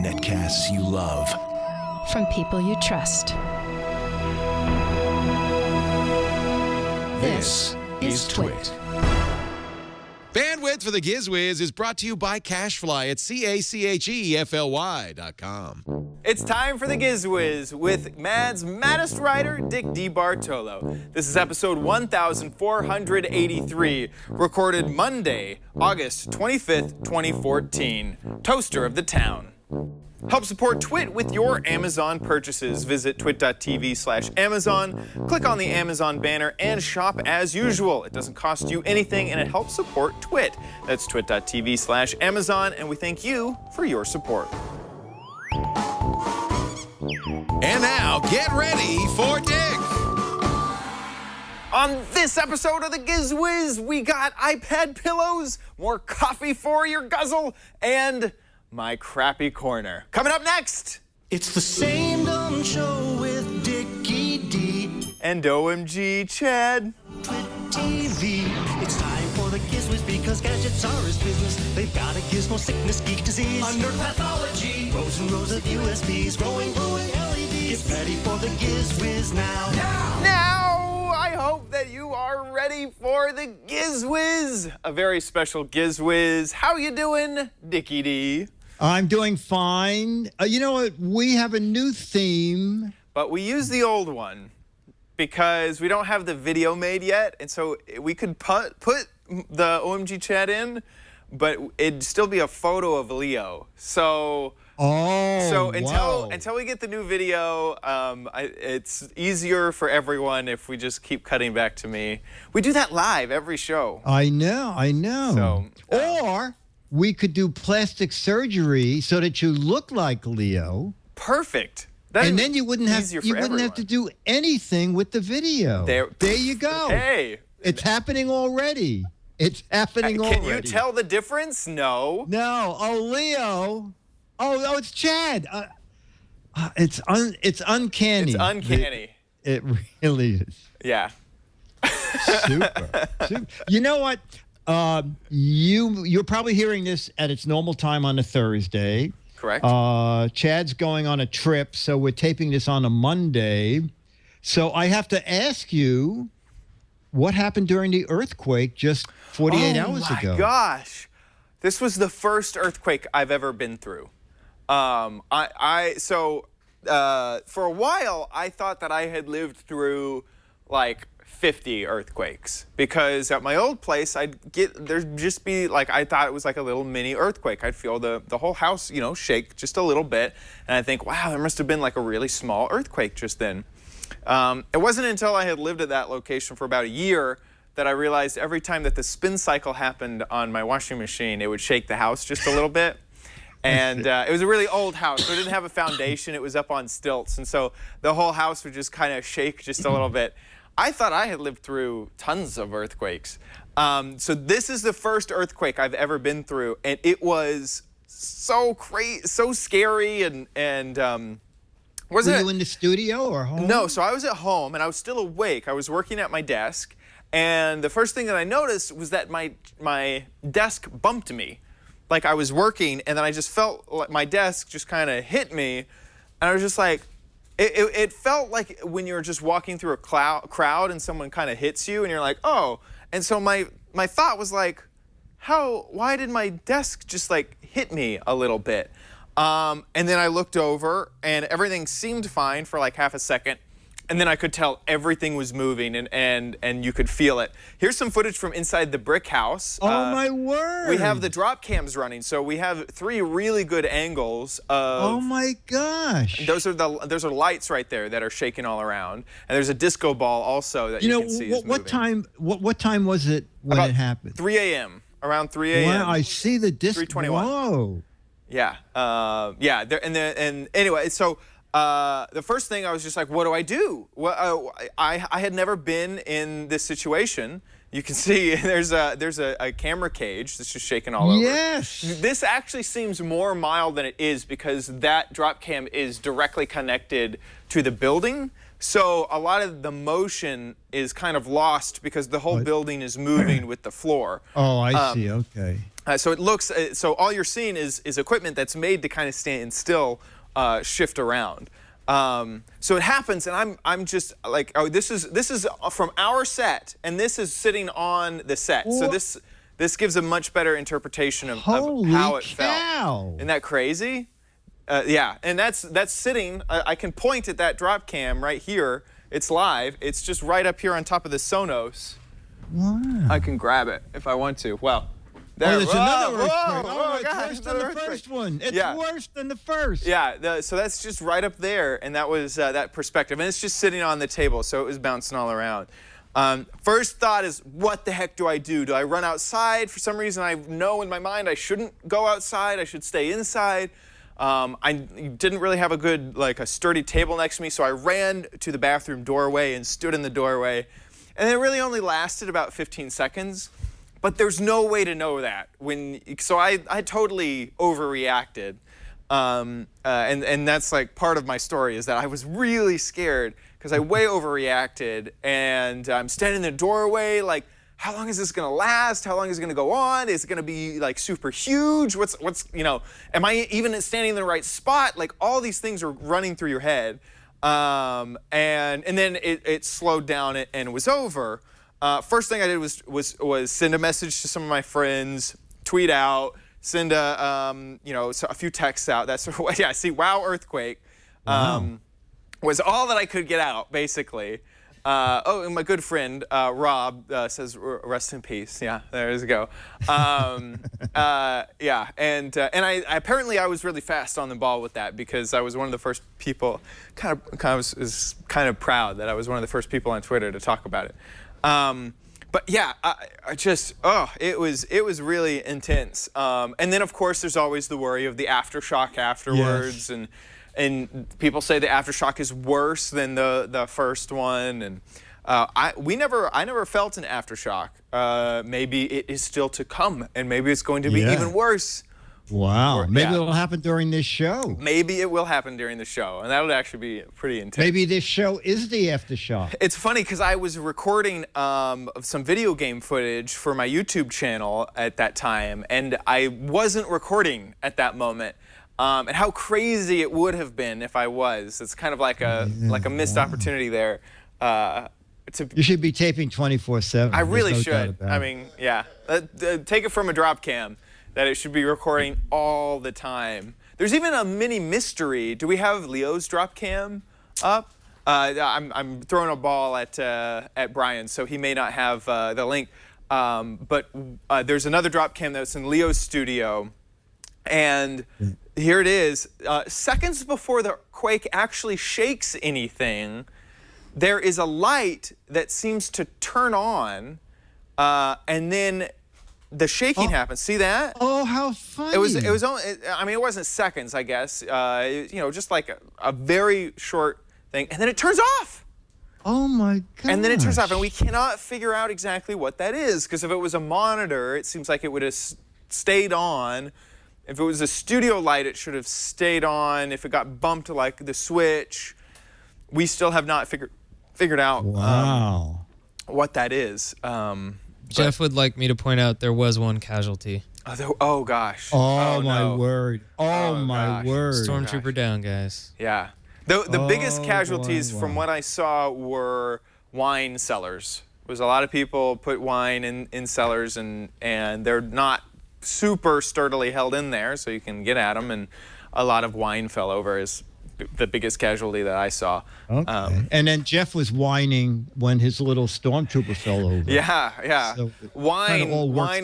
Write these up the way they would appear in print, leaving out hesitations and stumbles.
Netcasts you love. From people you trust. This is Twit. Bandwidth for the Giz Wiz is brought to you by CashFly at CACHEFLY.com. It's time for the Giz Wiz with Mad's maddest writer, Dick DeBartolo. This is episode 1483, recorded Monday, August 25th, 2014. Toaster of the Town. Help support Twit with your Amazon purchases. Visit twit.tv/Amazon, click on the Amazon banner, and shop as usual. It doesn't cost you anything, and it helps support Twit. That's twit.tv/Amazon, and we thank you for your support. And now, get ready for Dick. On this episode of the Giz Wiz, we got iPad pillows, more coffee for your guzzle, and my crappy corner. Coming up next! It's the same dumb show with Dickie D. And OMGchad. Twit TV. It's time for the Giz Wiz because gadgets are his business. They've got a gizmo sickness, geek disease, under pathology. Rows and rows of USBs, growing, glowing LEDs. Get ready for the Giz Wiz now. Now, I hope that you are ready for the Giz Wiz. A very special Giz Wiz. How you doing, Dickie D? I'm doing fine. You know what? We have a new theme. But we use the old one because we don't have the video made yet, and so we could put the OMGchad in, but it'd still be a photo of Leo. So until we get the new video, it's easier for everyone if we just keep cutting back to me. We do that live every show. I know. Or we could do plastic surgery so that you look like Leo. Perfect. And then you wouldn't have to do anything with the video. There you go. Hey. It's happening already. It's happening already. Can you tell the difference? No. No. Oh, Leo. Oh, it's Chad. It's uncanny. It's uncanny. It really is. Yeah. Super. You know what? You're probably hearing this at its normal time on a Thursday. Correct. Chad's going on a trip, so we're taping this on a Monday. So I have to ask you, what happened during the earthquake just 48 hours ago? Oh my gosh. This was the first earthquake I've ever been through. For a while, I thought that I had lived through like 50 earthquakes, because at my old place there'd just be like, I thought it was like a little mini earthquake. I'd feel the whole house, shake just a little bit, and I think, wow, there must have been like a really small earthquake just then. It wasn't until I had lived at that location for about a year that I realized every time that the spin cycle happened on my washing machine, it would shake the house just a little bit. And it was a really old house, so it didn't have a foundation. It was up on stilts, and so the whole house would just kind of shake just a little bit. I thought I had lived through tons of earthquakes. So this is the first earthquake I've ever been through, and it was so crazy, so scary, and Were you in the studio or home? No, so I was at home, and I was still awake. I was working at my desk, and the first thing that I noticed was that my desk bumped me. Like I was working, and then I just felt like my desk just kind of hit me, and I was just like, it felt like when you're just walking through a crowd and someone kind of hits you, and you're like, oh. And so my thought was like, why did my desk just like hit me a little bit? And then I looked over, and everything seemed fine for like half a second. And then I could tell everything was moving, and you could feel it. Here's some footage from inside the brick house. Oh, my word. We have the drop cams running, so we have 3 really good angles of... Oh, my gosh. Those are lights right there that are shaking all around. And there's a disco ball also that you can see is moving. What time was it when it happened? 3 a.m. Around 3 a.m. Wow, I see the disco. 3:21. Whoa. Yeah. And anyway, so... the first thing I was just like, what do I do? Well, I had never been in this situation. You can see there's a camera cage that's just shaking all over. Yes. This actually seems more mild than it is because that drop cam is directly connected to the building. So a lot of the motion is kind of lost because the whole building is moving with the floor. Oh, I see. Okay. So it looks, so all you're seeing is equipment that's made to kind of stand still, shift around. So it happens, and I'm just like, oh, this is from our set, and this is sitting on the set. So this gives a much better interpretation of how it felt. Isn't that crazy? Yeah, and that's sitting. I can point at that drop cam right here. It's live. It's just right up here on top of the Sonos. Wow. I can grab it if I want to. Well. There. There's another earthquake. Oh, It's gosh, worse than the first one. It's worse than the first. Yeah, so that's just right up there, and that was that perspective. And it's just sitting on the table, so it was bouncing all around. First thought is, what the heck do I do? Do I run outside? For some reason, I know in my mind I shouldn't go outside. I should stay inside. I didn't really have a sturdy table next to me, so I ran to the bathroom doorway and stood in the doorway. And it really only lasted about 15 seconds. But there's no way to know that. So I totally overreacted. And that's like part of my story is that I was really scared because I way overreacted, and I'm standing in the doorway like, how long is this gonna last? How long is it gonna go on? Is it gonna be like super huge? What's am I even standing in the right spot? Like all these things are running through your head. And then it slowed down and it was over. First thing I did was send a message to some of my friends, tweet out, send a few texts out. That sort of way. Yeah, see, wow, earthquake, was all that I could get out basically. And my good friend Rob says, "Rest in peace." Yeah, there you go. Yeah, and I apparently I was really fast on the ball with that because I was one of the first people. Was kind of proud that I was one of the first people on Twitter to talk about it. But yeah, it was really intense. And then of course there's always the worry of the aftershock afterwards, yes. and people say the aftershock is worse than the first one, and I never felt an aftershock. Maybe it is still to come, and maybe it's going to be even worse. Wow. Maybe it'll happen during this show. Maybe it will happen during the show, and that would actually be pretty intense. Maybe this show is the aftershock. It's funny because I was recording some video game footage for my YouTube channel at that time, and I wasn't recording at that moment. And how crazy it would have been if I was. It's kind of like a missed opportunity there. You should be taping 24/7. I really should. I mean, yeah. Take it from a drop cam. That it should be recording all the time. There's even a mini mystery. Do we have Leo's drop cam up? I'm throwing a ball at Brian, so he may not have the link. But there's another drop cam that's in Leo's studio, and here it is. Seconds before the quake actually shakes anything, there is a light that seems to turn on, and then the shaking happens. See that? Oh, how funny! It was only. I mean, it wasn't seconds, I guess. Just like a very short thing, and then it turns off. Oh my god! And then it turns off, and we cannot figure out exactly what that is. Because if it was a monitor, it seems like it would have stayed on. If it was a studio light, it should have stayed on. If it got bumped to like the switch, we still have not figured out what that is. Jeff would like me to point out there was one casualty. Oh gosh. Oh my word. Oh my word. Stormtrooper down, guys. Yeah. The biggest casualties from what I saw were wine cellars. There was a lot of people put wine in cellars, and they're not super sturdily held in there, so you can get at them, and a lot of wine fell over is the biggest casualty that I saw. Okay. And then Jeff was whining when his little stormtrooper fell over. Yeah. So wine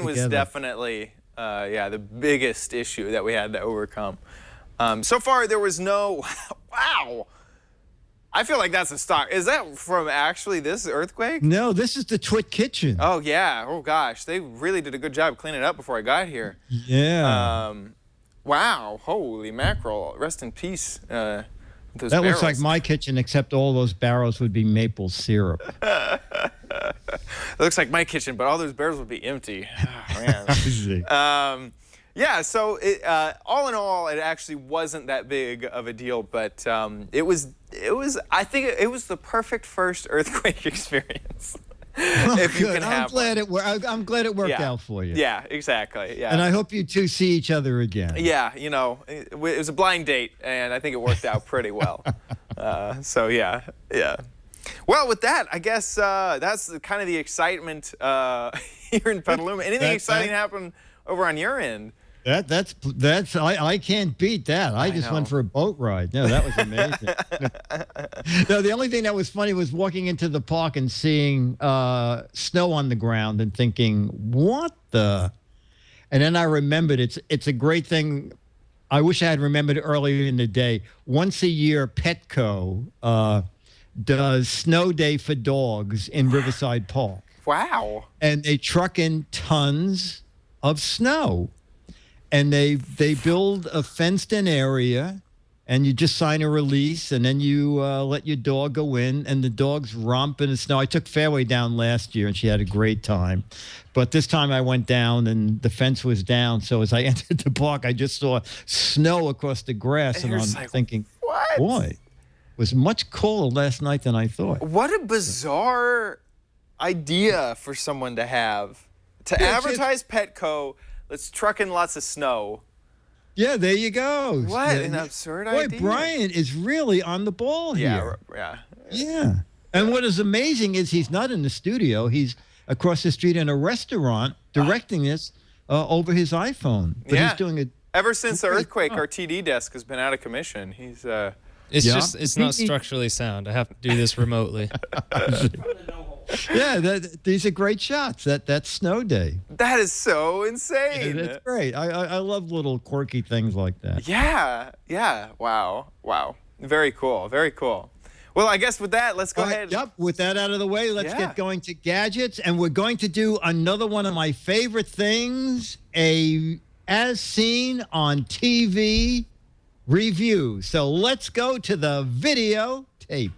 was together. Definitely the biggest issue that we had to overcome. So far there was no wow. I feel like that's a stock. Is that from actually this earthquake? No, this is the Twit Kitchen. Oh yeah. Oh gosh, they really did a good job cleaning it up before I got here. Yeah. Wow, holy mackerel. Rest in peace. Those that barrels. looks like my kitchen, except all those barrels would be maple syrup. It looks like my kitchen, but all those barrels would be empty. Oh, man. Yeah, so all in all, it actually wasn't that big of a deal, but I think it was the perfect first earthquake experience. if you Good. can have I'm glad it worked Yeah. out for you. Yeah, exactly. Yeah. And I hope you two see each other again. Yeah, it was a blind date, and I think it worked out pretty well. So yeah. Well, with that, I guess that's kind of the excitement here in Petaluma. Anything exciting happen over on your end? That's I can't beat that. I just went for a boat ride. No, that was amazing. No, the only thing that was funny was walking into the park and seeing snow on the ground and thinking, what the? And then I remembered it's a great thing. I wish I had remembered earlier in the day. Once a year, Petco does snow day for dogs in Riverside Park. Wow. And they truck in tons of snow. And they build a fenced-in area, and you just sign a release, and then you let your dog go in, and the dogs romp in the snow. I took Fairway down last year, and she had a great time. But this time I went down, and the fence was down. So as I entered the park, I just saw snow across the grass, and I'm thinking, what? Boy, it was much cooler last night than I thought. What a bizarre idea for someone to have. To advertise Petco, let's truck in lots of snow. Yeah, there you go. What an absurd idea. Boy, Brian is really on the ball here. Yeah. And what is amazing is he's not in the studio. He's across the street in a restaurant directing this over his iPhone. But he's doing it. Ever since the earthquake, our TD desk has been out of commission. He's It's not structurally sound. I have to do this remotely. Yeah, these are great shots. That's snow day. That is so insane. Yeah, that's great. I love little quirky things like that. Yeah. Wow. Very cool. Well, I guess with that, let's go ahead. Yep. With that out of the way, let's get going to gadgets, and we're going to do another one of my favorite things: as seen on TV review. So let's go to the video tape.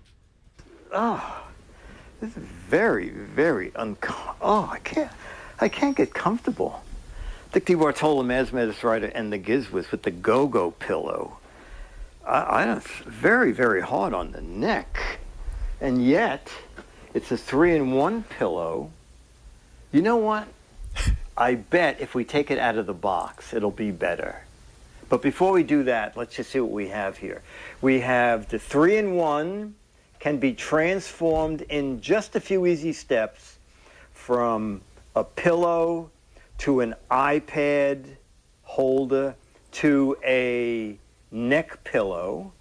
This is very I can't get comfortable. Dick DeBartolo, Mathematics Writer, and the Giz Wiz with the GoGo pillow. It's very hard on the neck. And yet, it's a 3-in-1 pillow. You know what? I bet if we take it out of the box, it'll be better. But before we do that, let's just see what we have here. We have the 3-in-1, can be transformed in just a few easy steps from a pillow to an iPad holder to a neck pillow.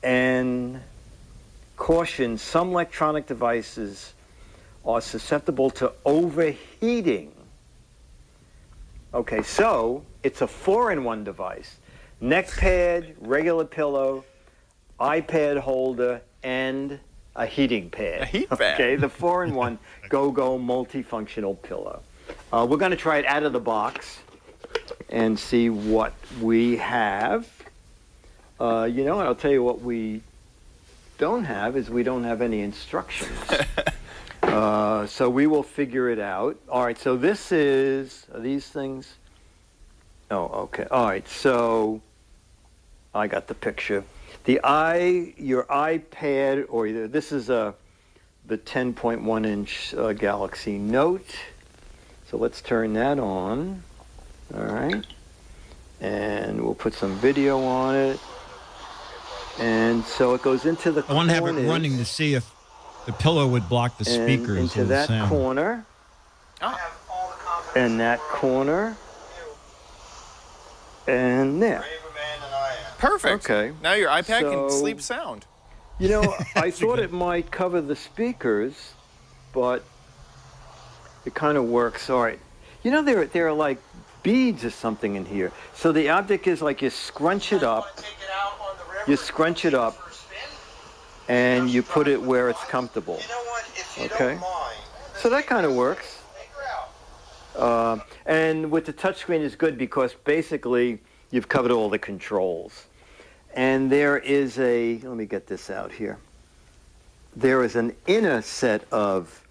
And caution, some electronic devices are susceptible to overheating. Okay, so it's a 4-in-1 device. Neck pad, regular pillow, iPad holder, and a heating pad. A heat pad. Okay, the 4-in-1 GoGo multifunctional pillow. We're going to try it out of the box and see what we have. You know, I'll tell you what we don't have is we don't have any instructions. So we will figure it out. All right, so this is, are these things? Oh, okay. All right, so I got the picture. Your iPad, or either this is the 10.1-inch Galaxy Note. So let's turn that on. All right. And we'll put some video on it. And so it goes into the corner. I want to have it running to see if the pillow would block the speakers. Into that corner. And that corner. And there. Perfect. Okay. Now your iPad can sleep sound. You know, I thought it might cover the speakers, but it kind of works. All right. You know, there are like beads or something in here. So the object is like you scrunch it up. And you put it where it's comfortable. Okay. So that kind of works. And with the touchscreen is good because basically you've covered all the controls. And there is let me get this out here. There is an inner set of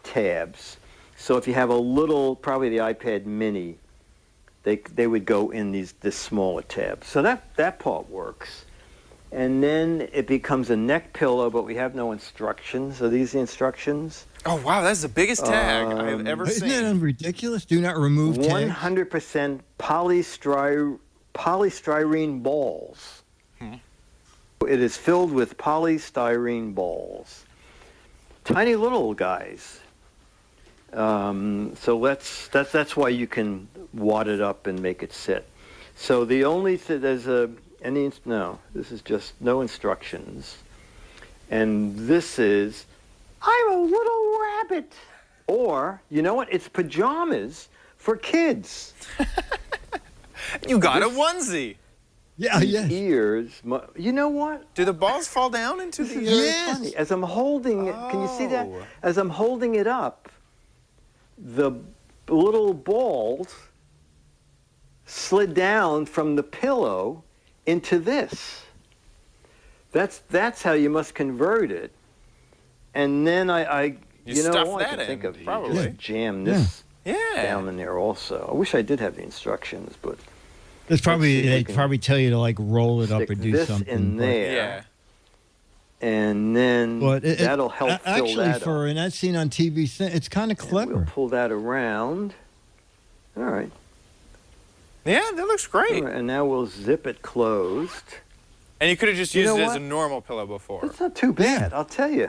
tabs. So if you have a little, probably the iPad mini, they would go in this smaller tab. So that part works. And then it becomes a neck pillow, but we have no instructions. Are these the instructions? Oh, wow, that's the biggest tag I've ever Isn't seen. that ridiculous? Do not remove tags. 100% polystyrene balls. It is filled with polystyrene balls. Tiny little guys. So that's why you can wad it up and make it sit. So the only this is just no instructions. And this is, I'm a little rabbit. Or, you know what? It's pajamas for kids. You got a onesie. Yeah, yes. Ears. You know what? Do the balls fall down into This the is very Yes. funny. As I'm holding it, can you see that? Oh. As I'm holding it up, the little balls slid down from the pillow into this. That's how you must convert it. And then I You know stuff all I that can think in, of is probably. just jam this Yeah. down in there also. I wish I did have the instructions, but There's probably Let's see if I they'd can probably tell you to like roll it up stick or do this something. in but- there. Yeah. And then that'll help fill actually that for up. an as seen on TV thing, it's kind of And clever. we'll pull that around. All right. Yeah, that looks All great. right. And now we'll zip it closed. And you could have just You used know it as what? a normal pillow before. That's not too bad, I'll tell you.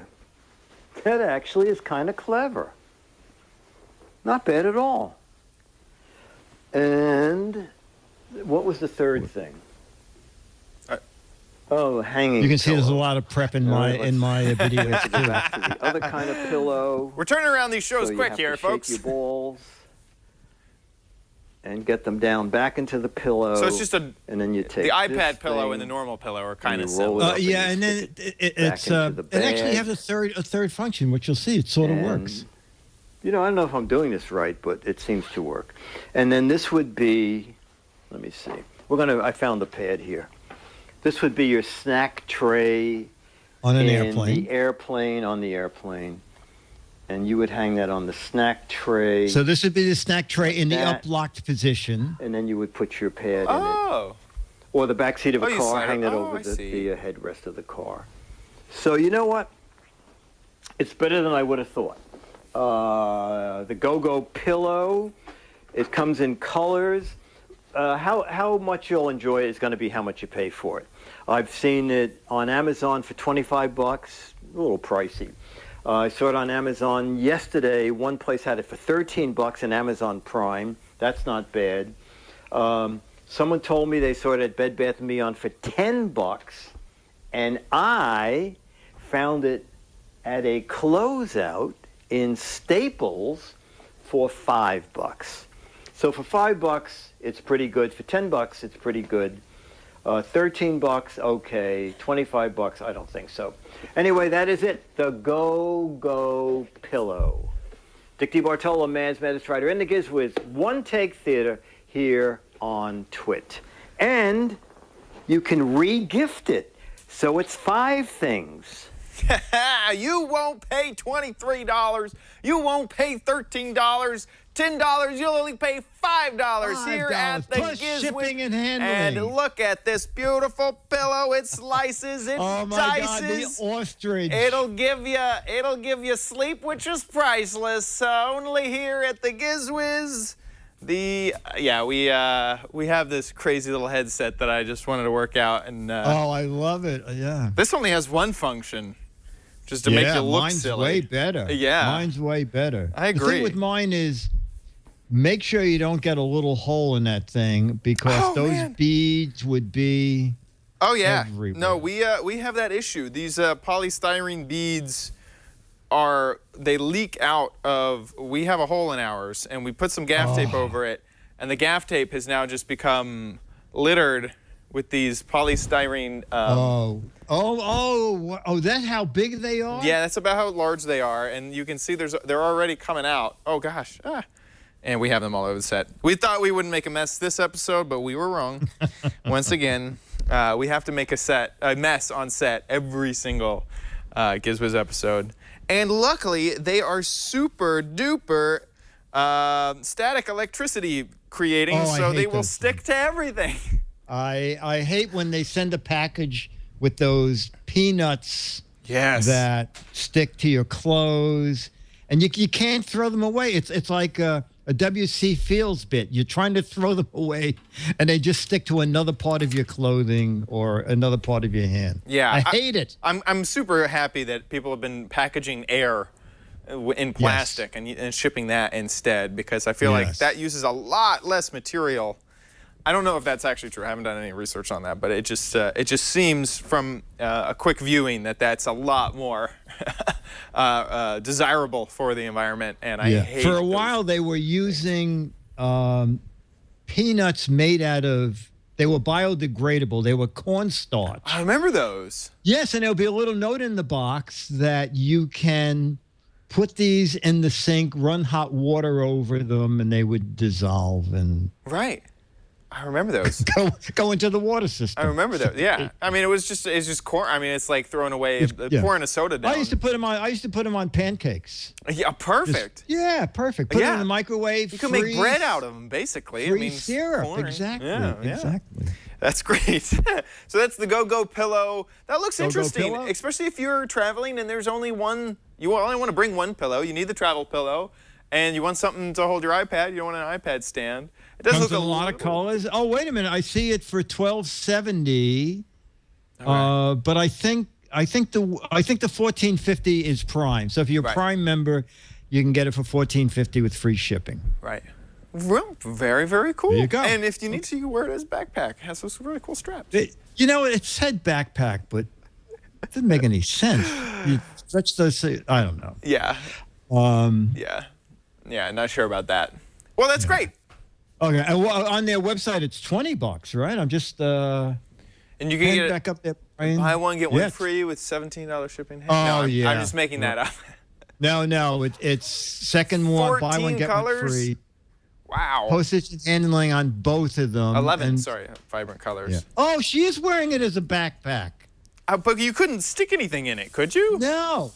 That actually is kind of clever. Not bad at all. And what was the third thing? Oh, hanging. You can see there's a pillow. lot of prep in All my right, in my video. Let's go back to the other kind of pillow. We're turning around these shows So you quick have here, to folks. Shake your balls and get them down back into the pillow. So it's just and then you take the iPad this pillow thing, and the normal pillow are kind of you roll it similar. up Yeah, and and you then stick it's back into the it actually bag. has a third function, which you'll see. It sort of And, works. You know, I don't know if I'm doing this right, but it seems to work. And then this would be, let me see. I found the pad here. This would be your snack tray On an in airplane. on the airplane. And you would hang that on the snack tray. So this would be the snack tray in the That- up-locked position. and then you would put your pad in it. Oh. Or the back seat of a Oh, you car, slide it- hang that oh, over I the see. headrest of the car. So you know what? It's better than I would have thought. The GoGo pillow, it comes in colors. How much you'll enjoy it is going to be how much you pay for it. I've seen it on Amazon for $25, a little pricey. I saw it on Amazon yesterday. One place had it for $13 in Amazon Prime. That's not bad. Someone told me they saw it at Bed Bath & Beyond for $10, and I found it at a closeout in Staples for $5. So for $5, it's pretty good. For $10, it's pretty good. $13, okay. $25, I don't think so. Anyway, that is it. The GoGo pillow. Dick DeBartolo, Man's Maddest Writer, and the Giz Wiz One Take Theater here on Twit. And you can re-gift it. So it's 5 things. You won't pay $23. You won't pay $13. $10. You'll only pay $5 here at the plus Giz shipping Wiz. and handling. And look at this beautiful pillow. It slices, it Oh my God, the dices. ostrich. It'll give you sleep, which is priceless. Only here at the Giz Wiz. We have this crazy little headset that I just wanted to work out, and Oh, I love it. Yeah. this only has one function, just to make you look mine's silly. way better. Yeah. Mine's way better. I The agree. thing with mine is make sure you don't get a little hole in that thing because Oh, those man. beads would be Oh yeah. everywhere. No, we have that issue. These polystyrene beads they leak out of. We have a hole in ours, and we put some gaff tape over it, and the gaff tape has now just become littered with these polystyrene. That's how big they are? Yeah, that's about how large they are, and you can see they're already coming out. Oh gosh. And we have them all over the set. We thought we wouldn't make a mess this episode, but we were wrong. Once again, we have to make a mess on set every single Giz Wiz episode. And luckily, they are super duper static electricity creating, Oh, I so hate they will those stick to everything. I hate when they send a package with those peanuts Yes. that stick to your clothes, and you can't throw them away. It's like a W.C. Fields bit. You're trying to throw them away, and they just stick to another part of your clothing or another part of your hand. Yeah, I hate it. I'm super happy that people have been packaging air in plastic and shipping that instead, because I feel like that uses a lot less material. I don't know if that's actually true. I haven't done any research on that, but it just seems from a quick viewing that that's a lot more desirable for the environment. And I hate for a while they were using peanuts made out of. They were biodegradable. They were cornstarch. I remember those. Yes, and there'll be a little note in the box that you can put these in the sink, run hot water over them, and they would dissolve and Right. I remember those. go into the water system. I remember those. Yeah. I mean, it's just corn. I mean, it's like throwing away, pouring a soda down. I used to put them on pancakes. Yeah, perfect. Perfect. Put them in the microwave. You can make bread out of them, basically. Freeze syrup. Corn. Exactly. Yeah, exactly. That's great. So that's the GoGo pillow. That looks interesting, pillow? especially if you're traveling and there's only one. You only want to bring one pillow. You need the travel pillow, and you want something to hold your iPad. You don't want an iPad stand. It does Comes look in a lot of colors. Oh, wait a minute. I see it for $12.70. Right. But I think the $14.50 is Prime. So if you're a Prime member, you can get it for $14.50 with free shipping. Right. Well, very, very cool. There you go. And if you need to, you can wear it as a backpack. It has those really cool straps. It said backpack, but it didn't make any sense. You stretch those. I don't know. Yeah. Yeah. Not sure about that. Well, that's great. Okay. And on their website, it's $20, right? I'm just. And you can get back up there. Brian. Buy one get one free with $17 shipping. Oh, no, I'm just making that up. No, it's second one, buy one get colors? one free. Wow. Postage and handling on both of them. 11. Sorry, vibrant colors. Yeah. Oh, she is wearing it as a backpack. But you couldn't stick anything in it, could you? No.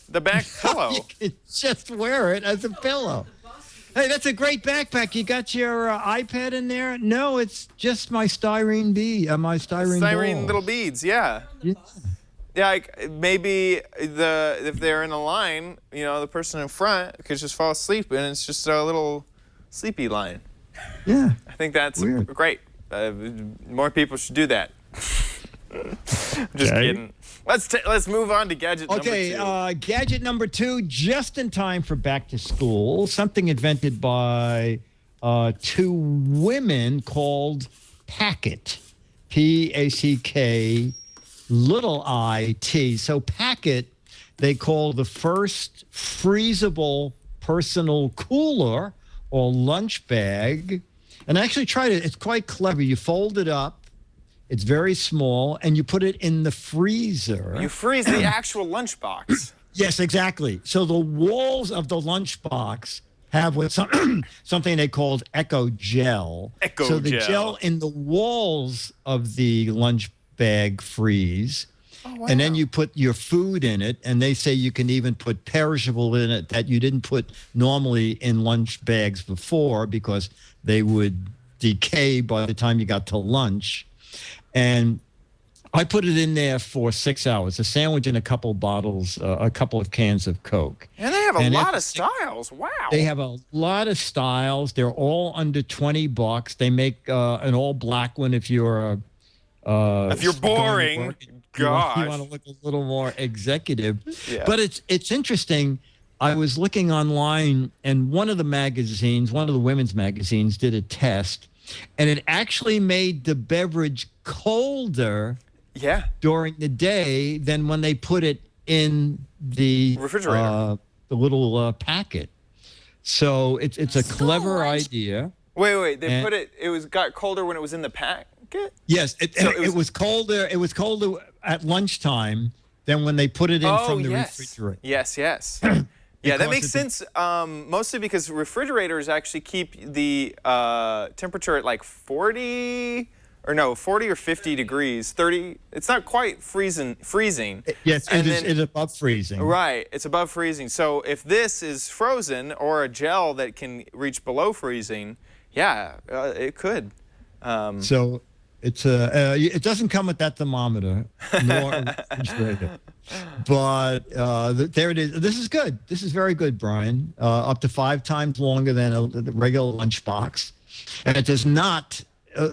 The back pillow. You can just wear it as a pillow. Hey, that's a great backpack. You got your iPad in there? No, it's just my styrene Styrene ball. little beads, yeah. Yeah, like maybe if they're in a line, the person in front could just fall asleep, and it's just a little sleepy line. Yeah. I think that's great. More people should do that. Just kidding. Let's move on to gadget number 2. Okay, gadget number 2, just in time for back to school. Something invented by 2 women called PackIt. PackIt. So PackIt, they call the first freezable personal cooler or lunch bag. And I actually tried it. It's quite clever. You fold it up. It's very small, and you put it in the freezer. You freeze the actual lunchbox. Yes, exactly. So the walls of the lunchbox have something they called Eco Gel. So the gel in the walls of the lunch bag freeze. Oh, wow. And then you put your food in it, and they say you can even put perishable in it that you didn't put normally in lunch bags before because they would decay by the time you got to lunch. And I put it in there for 6 hours, a sandwich and a couple bottles, a couple of cans of Coke. And they have a lot of styles. Wow. They have a lot of styles. They're all under $20. They make an all black one if you're boring. Gosh. You want to look a little more executive. Yeah. But it's interesting. I was looking online, and one of the women's magazines did a test, and it actually made the beverage colder during the day than when they put it in the refrigerator, the little packet. So it's a clever idea. Wait. It got colder when it was in the packet? Yes, it was colder. It was colder at lunchtime than when they put it in from the refrigerator. Yes. Yeah, that makes sense, mostly because refrigerators actually keep the temperature at like 40 or 50 degrees, 30. It's not quite freezing. Yes, it's above freezing. Right, it's above freezing. So if this is frozen or a gel that can reach below freezing, it could. So It's it doesn't come with that thermometer, nor a refrigerator. But there it is. This is good. This is very good, Brian. Up to 5 times longer than a regular lunchbox. And it does not,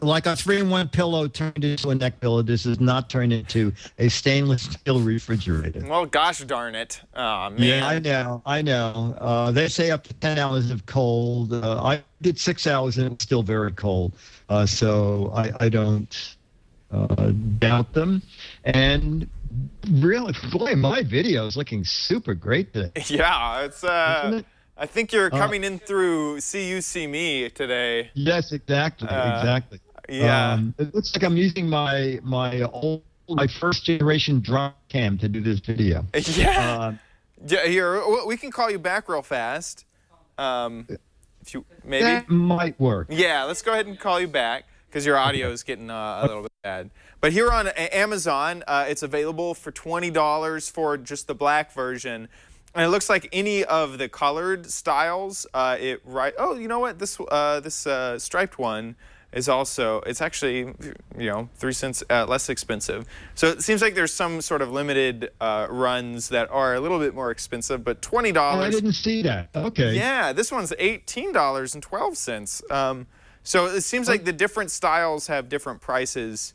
like a 3-in-1 pillow turned into a neck pillow, this does not turn into a stainless steel refrigerator. Well, gosh darn it. Man. Yeah, I know. They say up to 10 hours of cold. I did 6 hours and it's still very cold. So I don't doubt them. And really, boy, my video is looking super great today. Yeah, it's I think you're coming in through See You, See Me today. Yes, exactly. Yeah. It looks like I'm using my first generation drum cam to do this video. Yeah. Here, we can call you back real fast. If you maybe that might work. Yeah, let's go ahead and call you back because your audio is getting a little bit bad. But here on Amazon, it's available for $20 for just the black version. And it looks like any of the colored styles, oh, you know what? This striped one is also, it's actually, 3 cents less expensive. So it seems like there's some sort of limited runs that are a little bit more expensive, but $20. Oh, I didn't see that. Okay. Yeah, this one's $18.12. So it seems like the different styles have different prices.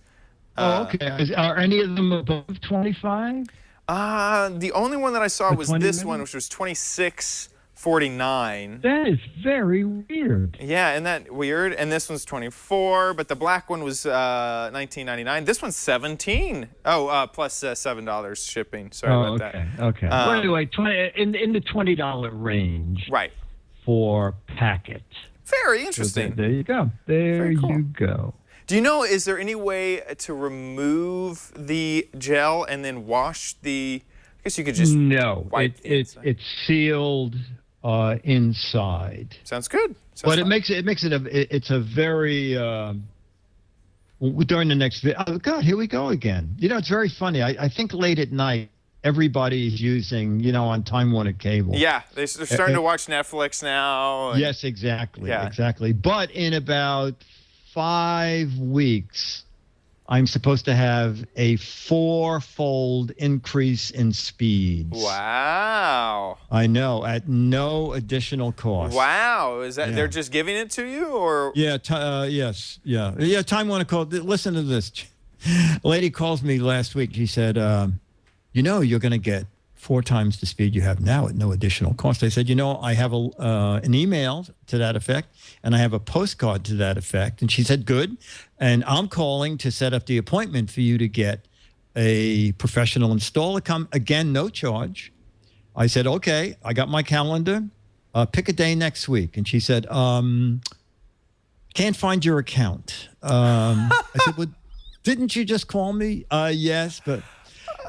Okay. Are any of them above 25? The only one that I saw was this one, which was $26.49. That is very weird. Yeah, isn't that weird? And this one's $24, but the black one was $19.99. This one's $17. Oh, plus $7 shipping. Sorry about that. Okay. Well, anyway, in the $20 range. Right. For PackIt. Very interesting. So there you go. There you go. Do you know, is there any way to remove the gel and then wash the, I guess you could just wipe it's sealed inside. Sounds good. But it makes it it's a very, during the next video, oh God, here we go again. It's very funny. I think late at night, everybody's using, on Time Warner Cable. Yeah, they're starting to watch Netflix now. Yes, exactly. But in about 5 weeks, I'm supposed to have a 4-fold increase in speeds. Wow. I know, at no additional cost. Wow. Is that they're just giving it to you, or? Yeah. Yes. Yeah. Yeah. Time Warner called. Listen to this. A lady calls me last week. She said, you're going to get 4 times the speed you have now at no additional cost. I said, I have an email to that effect, and I have a postcard to that effect. And she said, good. And I'm calling to set up the appointment for you to get a professional installer. Come again, no charge. I said, okay. I got my calendar. Pick a day next week. And she said, can't find your account. I said, well, didn't you just call me? Yes, but...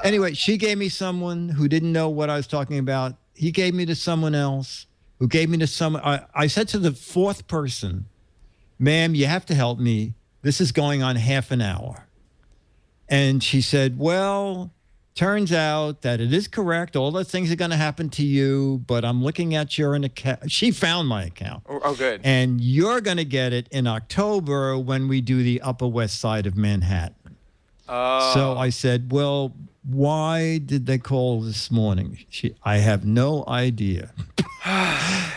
Anyway, she gave me someone who didn't know what I was talking about. He gave me to someone else who gave me to someone. I said to the 4th person, ma'am, you have to help me. This is going on half an hour. And she said, well, turns out that it is correct. All those things are going to happen to you, but I'm looking at your account. She found my account. Oh, good. And you're going to get it in October when we do the Upper West Side of Manhattan. So I said, well, why did they call this morning? I have no idea.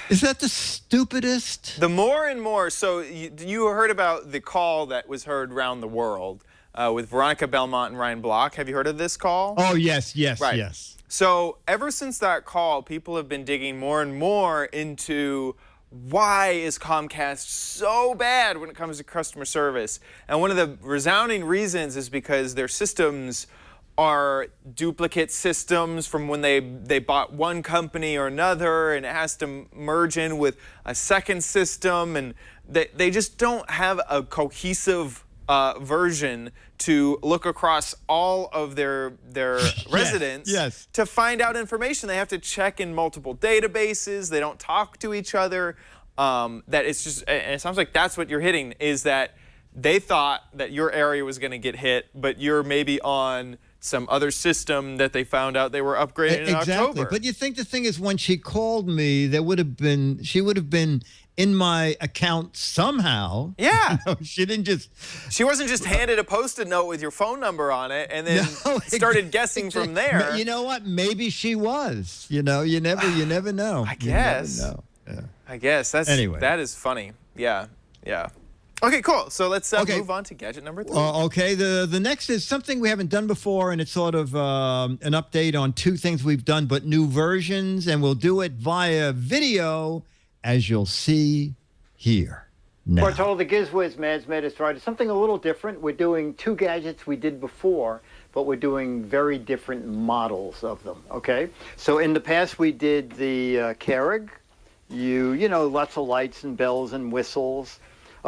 Is that the stupidest? The more and more. So you heard about the call that was heard around the world with Veronica Belmont and Ryan Block. Have you heard of this call? Oh, yes. Right. Yes. So ever since that call, people have been digging more and more into why is Comcast so bad when it comes to customer service? And one of the resounding reasons is because their systems are duplicate systems from when they bought one company or another, and it has to merge in with a second system, and they just don't have a cohesive version to look across all of their residents to find out information. They have to check in multiple databases. They don't talk to each other. That it's just, and it sounds like that's what you're hitting, is that they thought that your area was going to get hit, but you're maybe on some other system that they found out they were upgrading in October. But you think the thing is, when she called me, she would have been in my account somehow. Yeah. She didn't just. She wasn't just handed a Post-it note with your phone number on it and then started guessing from there. You know what? Maybe she was. You never know. I guess. You never know. Yeah. I guess that is funny. Yeah. Okay, cool. So let's move on to gadget number 3. Okay, the next is something we haven't done before, and it's sort of an update on 2 things we've done, but new versions, and we'll do it via video, as you'll see here. Now. DeBartolo, the Giz Wiz Mads made us right. It's something a little different. We're doing 2 gadgets we did before, but we're doing very different models of them, okay? So in the past, we did the Keurig. You know, lots of lights and bells and whistles.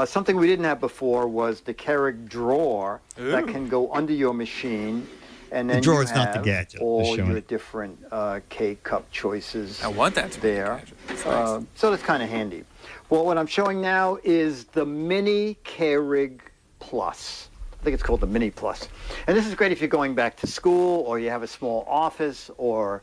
Something we didn't have before was the Keurig drawer that can go under your machine, and then the drawer is you have not the gadget. all your different K-cup choices. I want that to be there. The gadget. Nice. So that's kind of handy. Well, what I'm showing now is the Mini Keurig Plus. I think it's called the Mini Plus. And this is great if you're going back to school or you have a small office or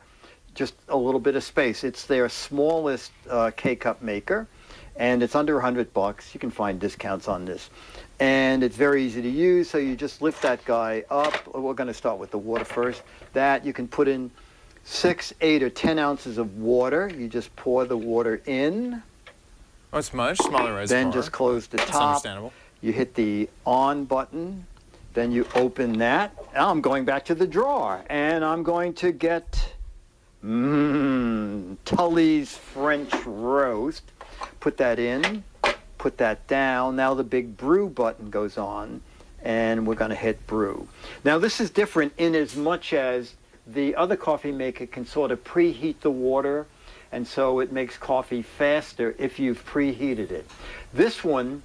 just a little bit of space. It's their smallest K-cup maker. And it's under $100. You can find discounts on this. And it's very easy to use, so you just lift that guy up. We're going to start with the water first. That you can put in 6, 8, or 10 ounces of water. You just pour the water in. Oh, it's much smaller reservoir. Then just close the top. That's understandable. You hit the on button. Then you open that. Now I'm going back to the drawer, and I'm going to get Tully's French roast. Put that in, put that down. Now the big brew button goes on, and we're going to hit brew. Now this is different in as much as the other coffee maker can sort of preheat the water, and so it makes coffee faster if you've preheated it. This one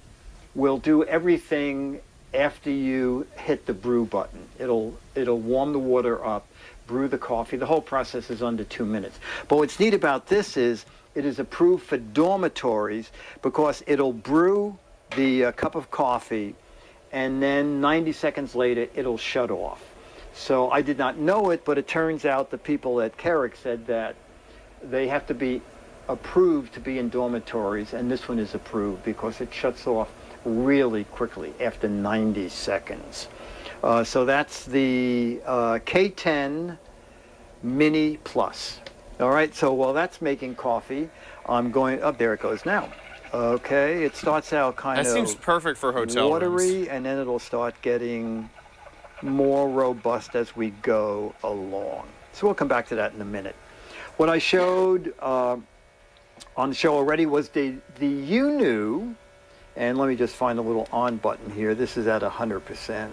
will do everything after you hit the brew button. It'll warm the water up, brew the coffee. The whole process is under 2 minutes. But what's neat about this is it is approved for dormitories because it'll brew the cup of coffee, and then 90 seconds later, it'll shut off. So I did not know it, but it turns out the people at Keurig said that they have to be approved to be in dormitories, and this one is approved because it shuts off really quickly after 90 seconds. So that's the K10 Mini Plus. All right, so while that's making coffee, I'm going, there it goes now. Okay, it starts out kind of that seems perfect for hotel watery, rooms. And then it'll start getting more robust as we go along. So we'll come back to that in a minute. What I showed on the show already was the UNU, and let me just find the little on button here. This is at 100%.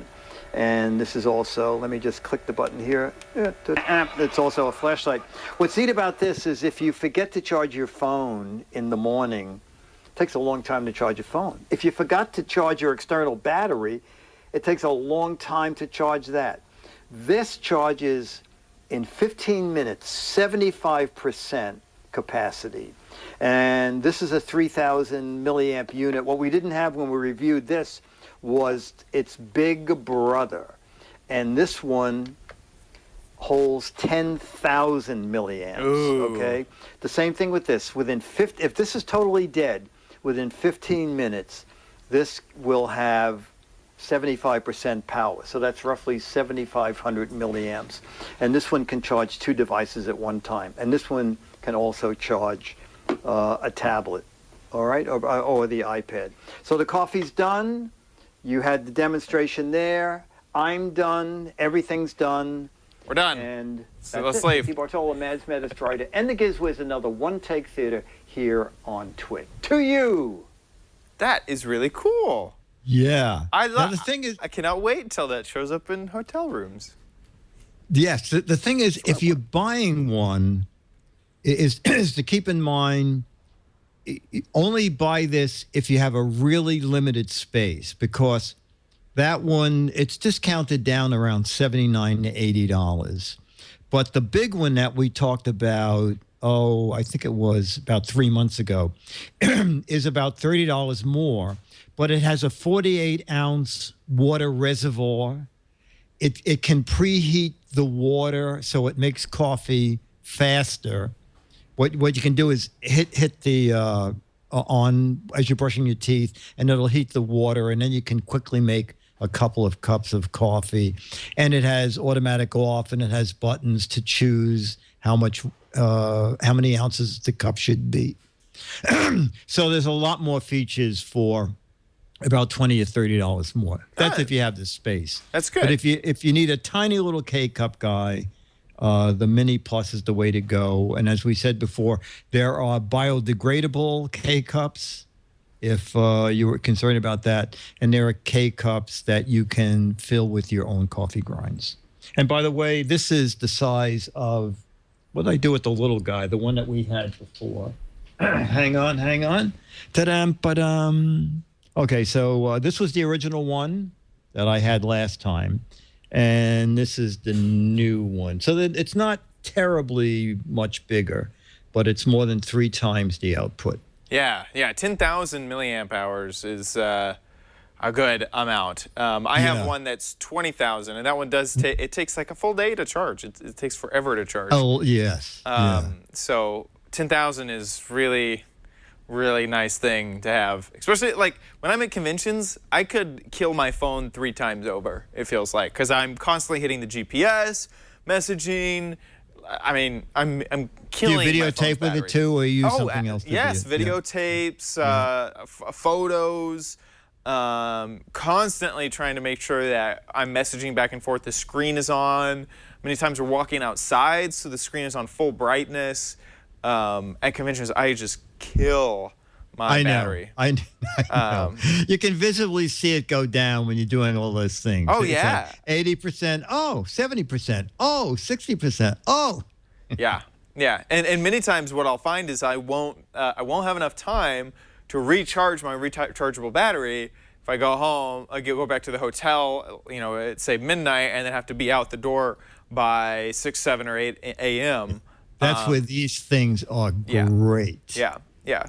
And this is also, let me just click the button here. It's also a flashlight. What's neat about this is if you forget to charge your phone in the morning, it takes a long time to charge your phone. If you forgot to charge your external battery, it takes a long time to charge that. This charges in 15 minutes, 75% capacity. And this is a 3,000 milliamp unit. What we didn't have when we reviewed this was its big brother, and this one holds 10,000 milliamps. Ooh. Okay, the same thing with this. If this is totally dead, within 15 minutes, this will have 75% power. So that's roughly 7,500 milliamps, and this one can charge 2 devices at one time, and this one can also charge a tablet. All right, or the iPad. So the coffee's done. You had the demonstration there. I'm done. Everything's done. We're done. And So that's let's leave. DeBartolo, Mads Medistrider, and the Giz Wiz, another One Take Theater here on Twit. To you. That is really cool. Yeah. Now, the thing is, I cannot wait until that shows up in hotel rooms. yes, the thing is, if you're buying one, is to keep in mind, only buy this if you have a really limited space, because that one, it's discounted down around $79 to $80. But the big one that we talked about, I think it was about 3 months ago, is about $30 more, but it has a 48-ounce water reservoir. It can preheat the water, so it makes coffee faster. What you can do is hit the on as you're brushing your teeth, and it'll heat the water, and then you can quickly make a couple of cups of coffee. And it has automatic off, and it has buttons to choose how many ounces the cup should be. So there's a lot more features for about $20 or $30 more. That's if you have the space. That's good. But if you need a tiny little K-cup guy, the Mini Plus is the way to go. And as we said before, there are biodegradable K-cups if you were concerned about that. And there are K-cups that you can fill with your own coffee grinds. And by the way, this is the size of, what did I do with the little guy, the one that we had before? Hang on. Ta-dam, ba-dum. Okay, so this was the original one that I had last time. And this is the new one. So that it's not terribly much bigger, but it's more than 3 times the output. Yeah, 10,000 milliamp hours is a good amount. I have one that's 20,000, and that one does it takes like a full day to charge. It takes forever to charge. Oh, yes. So 10,000 is really nice thing to have, especially like when I'm at conventions. I could kill my phone 3 times over, it feels like, because I'm constantly hitting the GPS, messaging. I mean, I'm killing. Do you my phone's videotape with battery. it too, or you use something else? Yes, videotapes, photos. Constantly trying to make sure that I'm messaging back and forth. The screen is on. Many times we're walking outside, so the screen is on full brightness. At conventions, I just kill my battery. I know. You can visibly see it go down when you're doing all those things. Oh, it's yeah. Like 80%, 70%, 60%, Yeah. And many times what I'll find is I won't have enough time to recharge my rechargeable battery. If I go home, I go back to the hotel, at say midnight, and then have to be out the door by 6, 7, or 8 a.m. That's where these things are great. Yeah.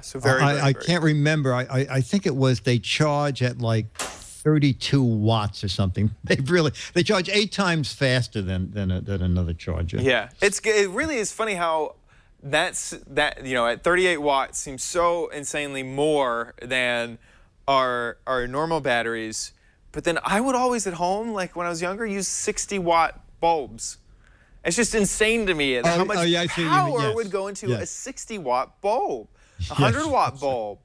So very. I can't remember. I think it was they charge at like 32 watts or something. They charge 8 times faster than another charger. Yeah, it really is funny how at 38 watts seems so insanely more than our normal batteries. But then I would always at home, like when I was younger, use 60-watt bulbs. It's just insane to me how much power would go into a 60-watt bulb, a 100-watt bulb.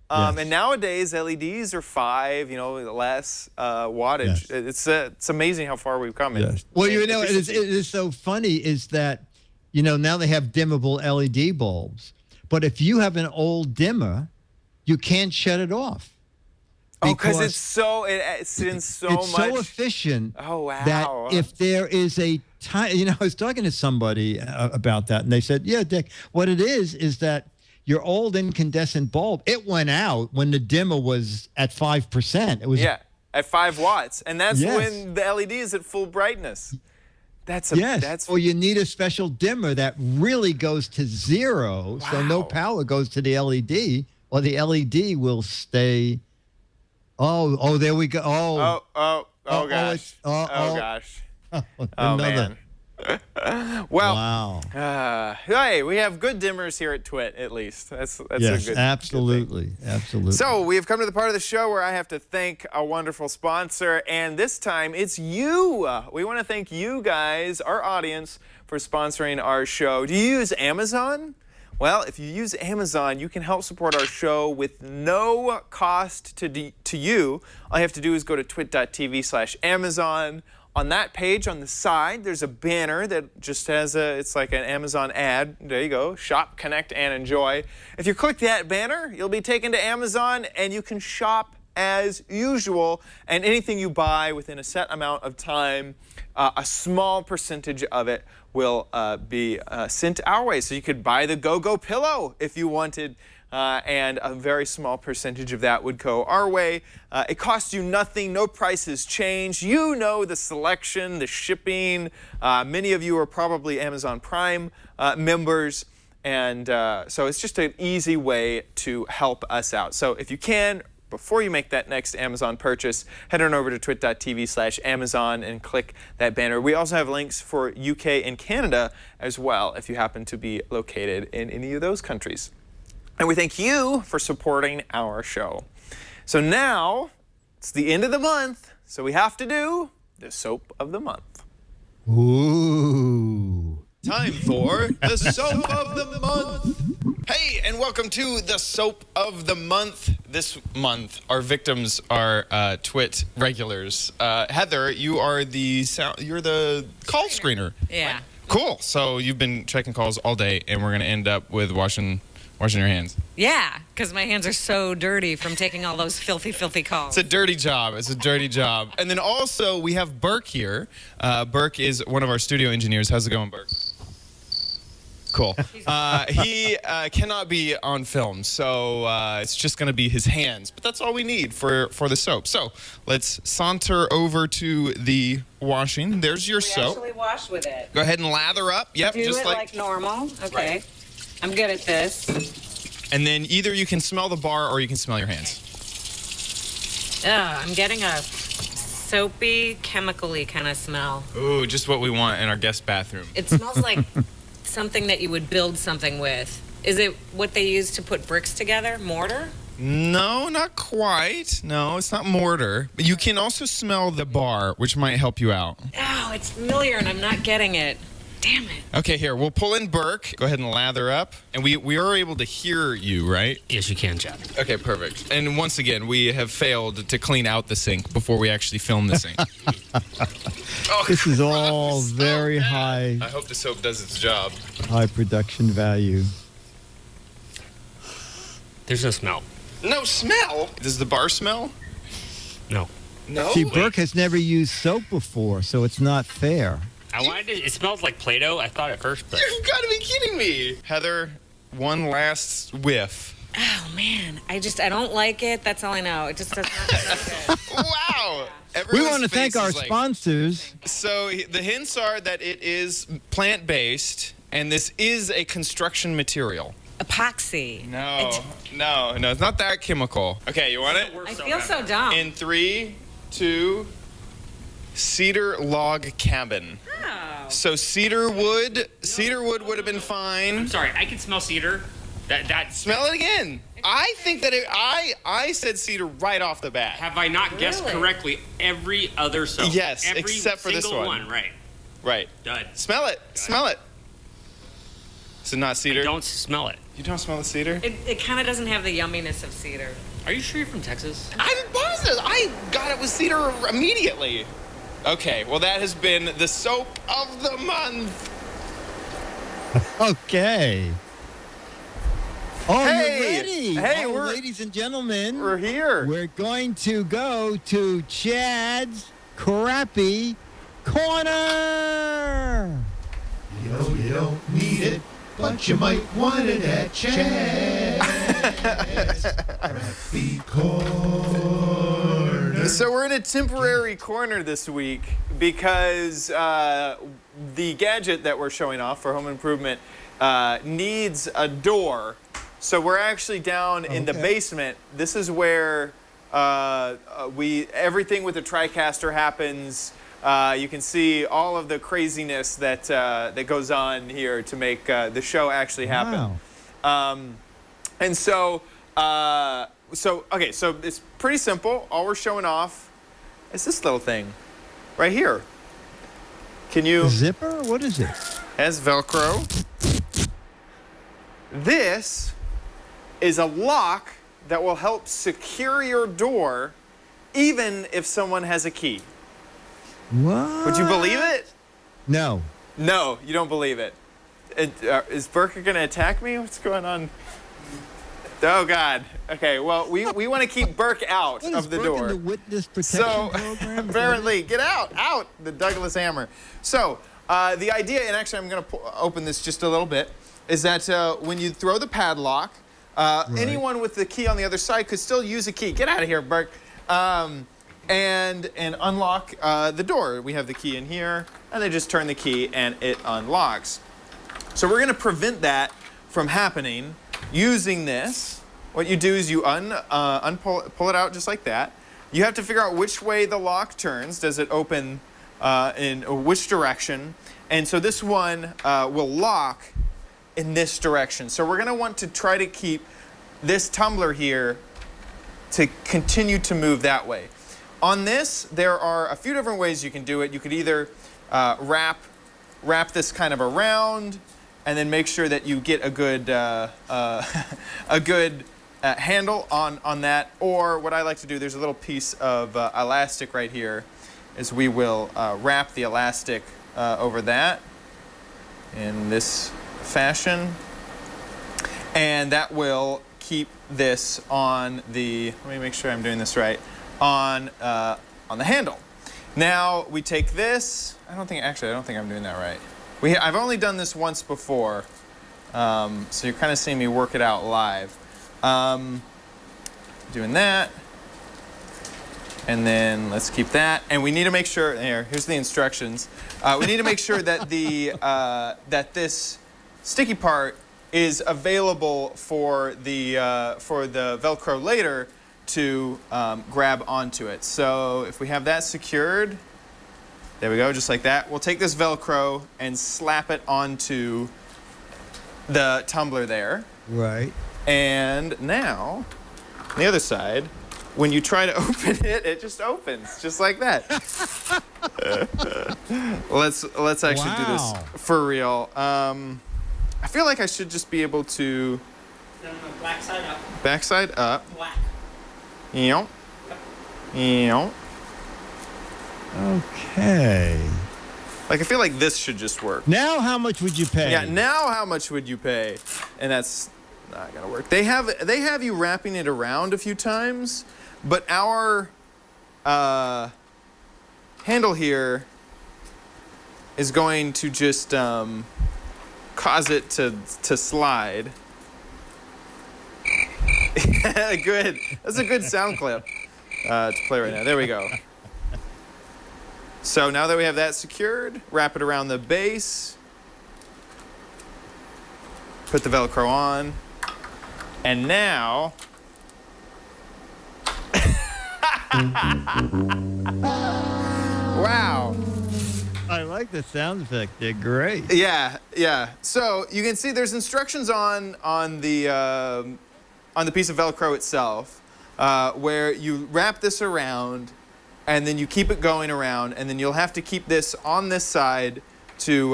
And nowadays, LEDs are 5, less wattage. Yeah. It's amazing how far we've come. Yes. Well, it is so funny is that, now they have dimmable LED bulbs. But if you have an old dimmer, you can't shut it off. Because it's in so much. It's so efficient. Oh, wow. That if there is a time, I was talking to somebody about that, and they said, yeah, Dick, what it is that your old incandescent bulb, it went out when the dimmer was at 5%. It was at 5 watts, and that's when the LED is at full brightness. Or you need a special dimmer that really goes to 0, so no power goes to the LED, or the LED will stay. Oh, there we go. Oh gosh. Man. Well, hey, we have good dimmers here at Twit, at least. That's a good absolutely. So we have come to the part of the show where I have to thank a wonderful sponsor, and this time it's you. We want to thank you guys, our audience, for sponsoring our show. Do you use Amazon? Well, if you use Amazon, you can help support our show with no cost to you. All you have to do is go to twit.tv/Amazon. On that page on the side, there's a banner that just has it's like an Amazon ad. There you go, shop, connect, and enjoy. If you click that banner, you'll be taken to Amazon, and you can shop as usual, and anything you buy within a set amount of time, a small percentage of it will be sent our way. So you could buy the GoGo pillow if you wanted, and a very small percentage of that would go our way. It costs you nothing, no prices change. You know the selection, the shipping. Many of you are probably Amazon Prime members, and so it's just an easy way to help us out. So if you can, before you make that next Amazon purchase, head on over to twit.tv/Amazon and click that banner. We also have links for UK and Canada as well, if you happen to be located in any of those countries. And we thank you for supporting our show. So now, it's the end of the month, so we have to do the soap of the month. Ooh. Time for the soap of the month. Hey, and welcome to the soap of the month. This month, our victims are Twit regulars. Heather, you are you're the call screener. Yeah. Cool. So you've been checking calls all day, and we're gonna end up with washing your hands. Yeah, because my hands are so dirty from taking all those filthy, filthy calls. It's a dirty job. It's a dirty job. And then also we have Burke here. Burke is one of our studio engineers. How's it going, Burke? Cool. He cannot be on film, so it's just going to be his hands. But that's all we need for the soap. So let's saunter over to the washing. There's your soap. Actually wash with it. Go ahead and lather up. Yep, Do just it like normal. Okay. Right. I'm good at this. And then either you can smell the bar or you can smell your hands. I'm getting a soapy, chemical-y kind of smell. Ooh, just what we want in our guest bathroom. It smells like something that you would build something with. Is it what they use to put bricks together? Mortar? No, not quite. No, it's not mortar. But you can also smell the bar, which might help you out. Oh, it's familiar and I'm not getting it. Damn it. Okay, here, we'll pull in Burke. Go ahead and lather up. And we are able to hear you, right? Yes, you can, Chad. Okay, perfect. And once again, we have failed to clean out the sink before we actually film the sink. This is all very high I hope the soap does its job. production value. There's no smell. No smell? Does the bar smell? No. No? See, Burke has never used soap before, so it's not fair. I wanted it smells like Play-Doh. I thought at first, but You've got to be kidding me. Heather, one last whiff. Oh, man. I don't like it. That's all I know. It just does not smell good. Wow. We Everyone's want to thank face our is like- sponsors. So the hints are that it is plant-based, and this is a construction material. Epoxy. No, it's not that chemical. Okay, you want it? I feel so dumb. In 3, 2, cedar log cabin. Oh. So cedar would have been fine. I'm sorry. I can smell cedar. That Smell it again. I think that I said cedar right off the bat. have I not guessed Really? correctly? Every other soap. Yes, every except for this single one. Right. Right. Done. Smell it. Smell it. Is it not cedar? I don't smell it. You don't smell the cedar? It kind of doesn't have the yumminess of cedar. Are you sure you're from Texas? I'm positive. I got it with cedar immediately. Okay, well that has been the soap of the month. Okay. Oh, Hey! you're ready. Hey, oh, we're- ladies and gentlemen, We're here. we're going to go to Chad's Crappy Corner. You know you don't need it, but you might want it at Chad's Crappy Corner. So we're in a temporary corner this week because the gadget that we're showing off for home improvement needs a door. So we're actually down in the basement. This is where everything with the TriCaster happens. You can see all of the craziness that goes on here to make the show actually happen. Wow. And so it's pretty simple. All we're showing off is this little thing right here. Can you? A zipper? What is it? Has Velcro. This is a lock that will help secure your door even if someone has a key. What? Would you believe it? No. No, you don't believe it. Is Burke going to attack me? What's going on? Oh, God. Okay, well, we want to keep Burke out What is of the Burke door. in the witness protection So, program? apparently, get out, the Douglas hammer. So, the idea, and actually I'm going to open this just a little bit, is that when you throw the padlock, anyone with the key on the other side could still use a key. Get out of here, Burke. And unlock the door. We have the key in here, and they just turn the key and it unlocks. So we're going to prevent that from happening using this. What you do is you pull it out just like that. You have to figure out which way the lock turns. Does it open in which direction? And so this one will lock in this direction. So we're going to want to try to keep this tumbler here to continue to move that way. On this, there are a few different ways you can do it. You could either wrap this kind of around, and then make sure that you get a good handle on that. Or what I like to do, there's a little piece of elastic right here, is we will wrap the elastic over that in this fashion, and that will keep this on the, let me make sure I'm doing this right, on the handle. Now we take this, I don't think I'm doing that right. I've only done this once before, so you're kind of seeing me work it out live. Doing that, and then let's keep that. And we need to make sure, here's the instructions. We need to make sure that that this sticky part is available for the Velcro later to grab onto it. So if we have that secured, there we go, just like that. We'll take this Velcro and slap it onto the tumbler there. Right. And now, on the other side, when you try to open it, it just opens, just like that. Let's actually do this for real. I feel like I should just be able to. No, backside up. Backside up. Black. Yep. Yep. Okay. Like, I feel like this should just work. Now how much would you pay? Yeah, now how much would you pay? And that's not gonna work. They have you wrapping it around a few times, but our handle here is going to just cause it to slide. Good. That's a good sound clip to play right now. There we go. So now that we have that secured, wrap it around the base, put the Velcro on, and now, wow. I like the sound effect. They're great. Yeah, yeah. So you can see there's instructions on the piece of Velcro itself, where you wrap this around, and then you keep it going around, and then you'll have to keep this on this side to,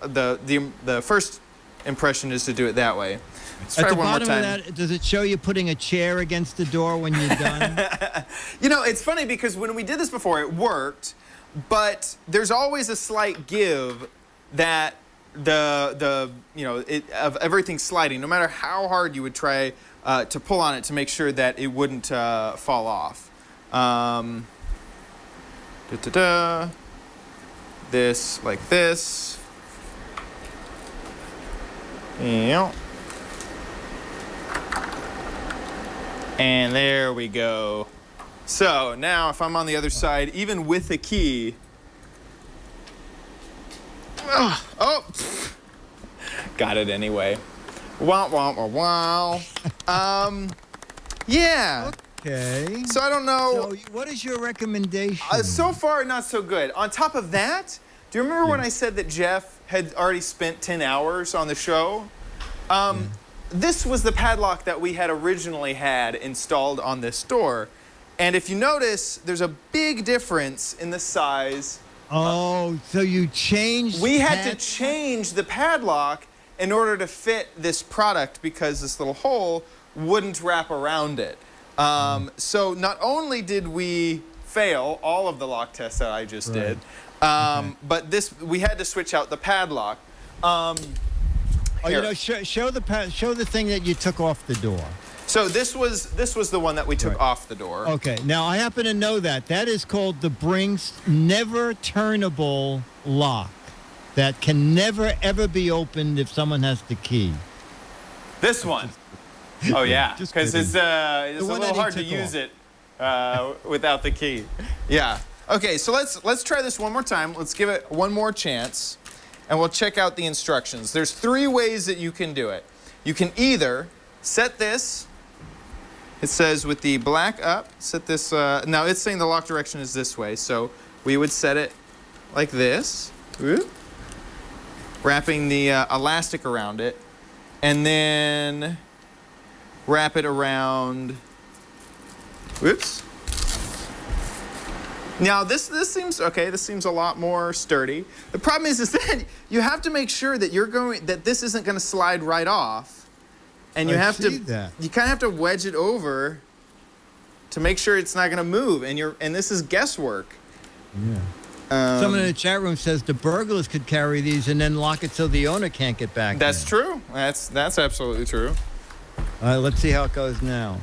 the first impression is to do it that way. Let's try At the one more bottom time. of that, does it show you putting a chair against the door when you're done? You know, it's funny because when we did this before, it worked, but there's always a slight give that of everything sliding, no matter how hard you would try to pull on it to make sure that it wouldn't fall off. This like this. Yeah. And there we go. So now if I'm on the other side, even with the key. Got it anyway. Wow, wow, wow, wow. Yeah. Okay. So I don't know. So what is your recommendation? So far, not so good. On top of that, do you remember when I said that Jeff had already spent 10 hours on the show? This was the padlock that we had originally had installed on this door. And if you notice, there's a big difference in the size. Oh, so you changed. We had to change the padlock in order to fit this product because this little hole wouldn't wrap around it. So not only did we fail all of the lock tests that I just did, but we had to switch out the padlock. Show the thing that you took off the door. So this was the one that we took off the door. Okay. Now I happen to know that is called the Brinks Never Turnable Lock. That can never ever be opened if someone has the key. This one. Oh yeah, because it's a little hard to use it without the key. Yeah. Okay, so let's try this one more time. Let's give it one more chance, and we'll check out the instructions. There's 3 ways that you can do it. You can either set this. It says with the black up, set this. Now it's saying the lock direction is this way, so we would set it like this, wrapping the elastic around it, and then wrap it around. Whoops. Now this seems okay. This seems a lot more sturdy. The problem is that you have to make sure that this isn't going to slide right off, and you kind of have to wedge it over to make sure it's not going to move. And this is guesswork. Yeah. Someone in the chat room says the burglars could carry these and then lock it so the owner can't get back. That's true. That's absolutely true. All right, let's see how it goes now.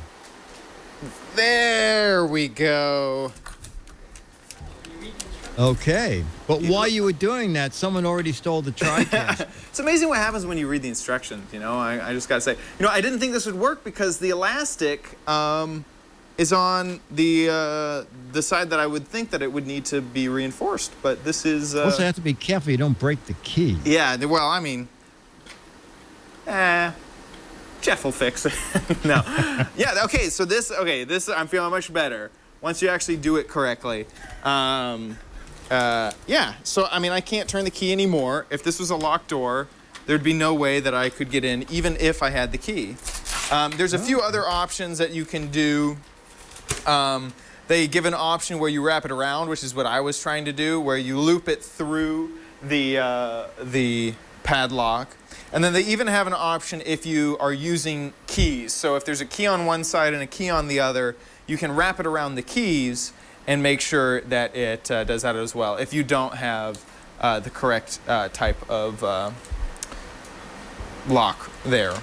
There we go. Okay, but while you were doing that, someone already stole the TriCast. It's amazing what happens when you read the instructions. I just gotta say, I didn't think this would work because the elastic is on the side that I would think that it would need to be reinforced. But this is also have to be careful you don't break the key. Yeah, well, I mean, Jeff will fix it. No, yeah, okay. So this I'm feeling much better once you actually do it correctly. Yeah, so I mean, I can't turn the key anymore. If this was a locked door, there'd be no way that I could get in, even if I had the key. There's a few other options that you can do. They give an option where you wrap it around, which is what I was trying to do, where you loop it through the padlock. And then they even have an option if you are using keys. So if there's a key on one side and a key on the other, you can wrap it around the keys and make sure that it does that as well, if you don't have the correct type of lock there.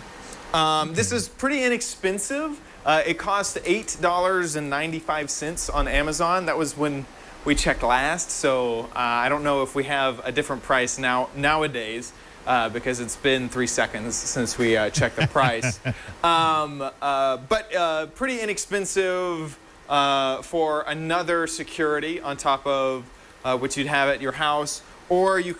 This is pretty inexpensive. It cost $8.95 on Amazon. That was when we checked last, so I don't know if we have a different price nowadays because it's been 3 seconds since we checked the price. But pretty inexpensive for another security on top of what you'd have at your house. Or you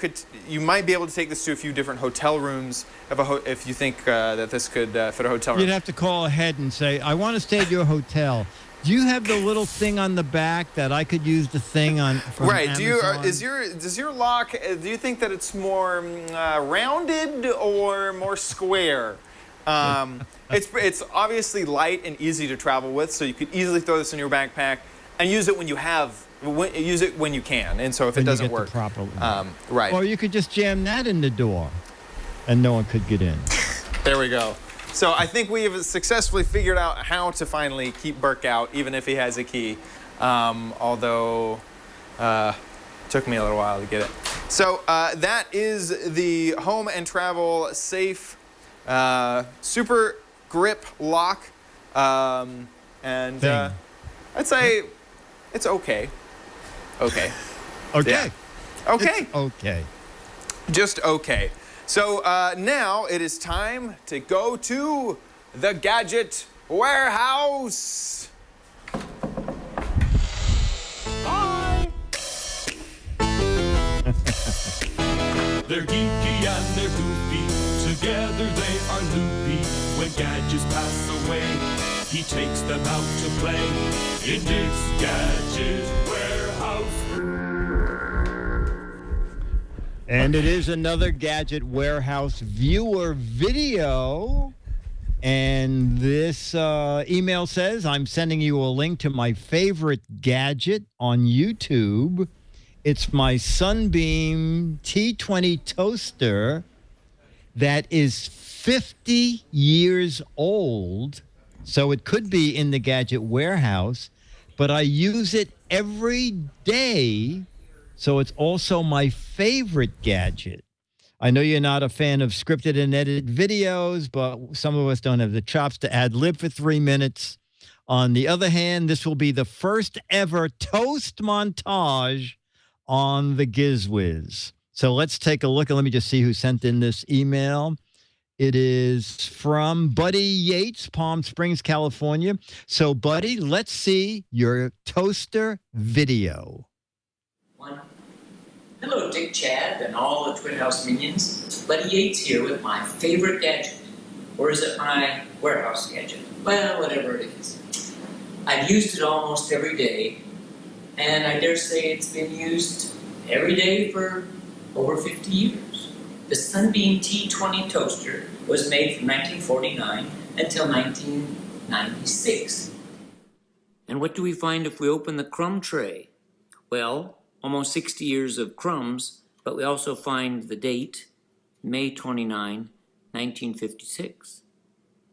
might be able to take this to a few different hotel rooms if you think that this could fit a hotel room. You'd have to call ahead and say, I want to stay at your hotel. Do you have the little thing on the back that I could use the thing on from right. Amazon? Does your lock, do you think that it's more rounded or more square? It's obviously light and easy to travel with, so you could easily throw this in your backpack and use it when you can. And so if it doesn't work properly, right. Or you could just jam that in the door, and no one could get in. There we go. So I think we have successfully figured out how to finally keep Burke out, even if he has a key. Although took me a little while to get it. So that is the Home and Travel Safe Super Grip Lock, and I'd say it's okay. Okay. Okay. Yeah. Okay. It's okay. Just okay. So now it is time to go to the Gadget Warehouse. Bye. They're geeky and they're goofy. Together they are loopy. When gadgets pass away, he takes them out to play in Dick's Gadget Warehouse. And it is another Gadget Warehouse viewer video. And this email says, I'm sending you a link to my favorite gadget on YouTube. It's my Sunbeam T20 toaster that is 50 years old. So it could be in the Gadget Warehouse, but I use it every day. So it's also my favorite gadget. I know you're not a fan of scripted and edited videos, but some of us don't have the chops to ad-lib for 3 minutes. On the other hand, this will be the first ever toast montage on the Giz Wiz. So let's take a look, and let me just see who sent in this email. It is from Buddy Yates, Palm Springs, California. So, Buddy, let's see your toaster video. Hello, Dick, Chad, and all the Twin House minions. Buddy Yates here with my favorite gadget. Or is it my warehouse gadget? Well, whatever it is. I've used it almost every day, and I dare say it's been used every day for over 50 years. The Sunbeam T20 toaster was made from 1949 until 1996. And what do we find if we open the crumb tray? Well, almost 60 years of crumbs, but we also find the date, May 29, 1956.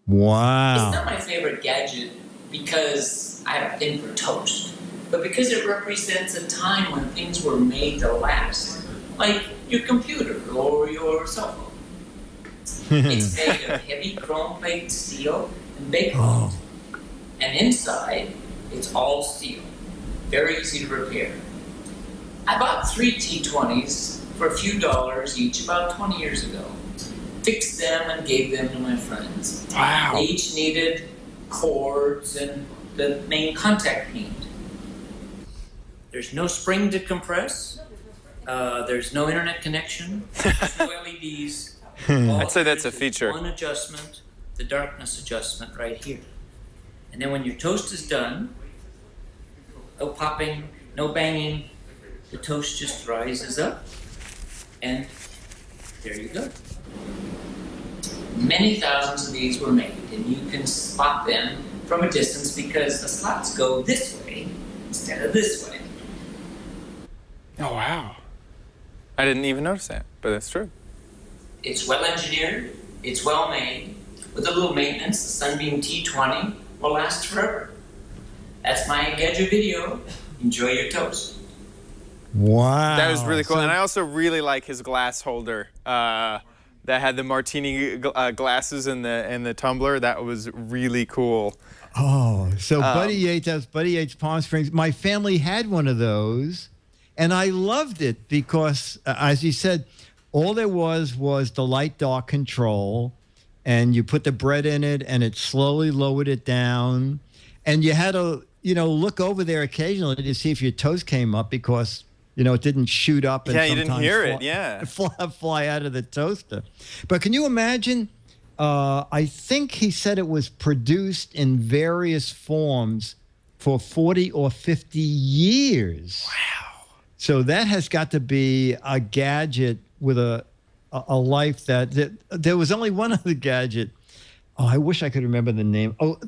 Wow. It's not my favorite gadget because I have a thing for toast, but because it represents a time when things were made to last, like your computer or your cell phone. It's made of heavy chrome plate steel and bakelite. And inside, it's all steel. Very easy to repair. I bought 3 T20s for a few dollars each about 20 years ago. Fixed them and gave them to my friends. Wow. They each needed cords and the main contact paint. There's no spring to compress. There's no internet connection. There's no LEDs. I'd say that's a feature. One adjustment, the darkness adjustment right here. And then when your toast is done, no popping, no banging, the toast just rises up, and there you go. Many thousands of these were made, and you can spot them from a distance because the slots go this way instead of this way. Oh, wow. I didn't even notice that, but that's true. It's well engineered, it's well made. With a little maintenance, the Sunbeam T20 will last forever. That's my gadget video. Enjoy your toast. Wow. That was really cool. And I also really like his glass holder that had the martini glasses in the tumbler. That was really cool. Oh, so Buddy Yates has Buddy Yates Palm Springs. My family had one of those, and I loved it because, as you said, all there was the light dark control, and you put the bread in it, and it slowly lowered it down, and you had to, look over there occasionally to see if your toast came up because, it didn't shoot up. And you didn't hear it. Yeah, fly out of the toaster. But can you imagine? I think he said it was produced in various forms for 40 or 50 years. Wow. So that has got to be a gadget with a life that there was only one other gadget. Oh, I wish I could remember the name. Oh,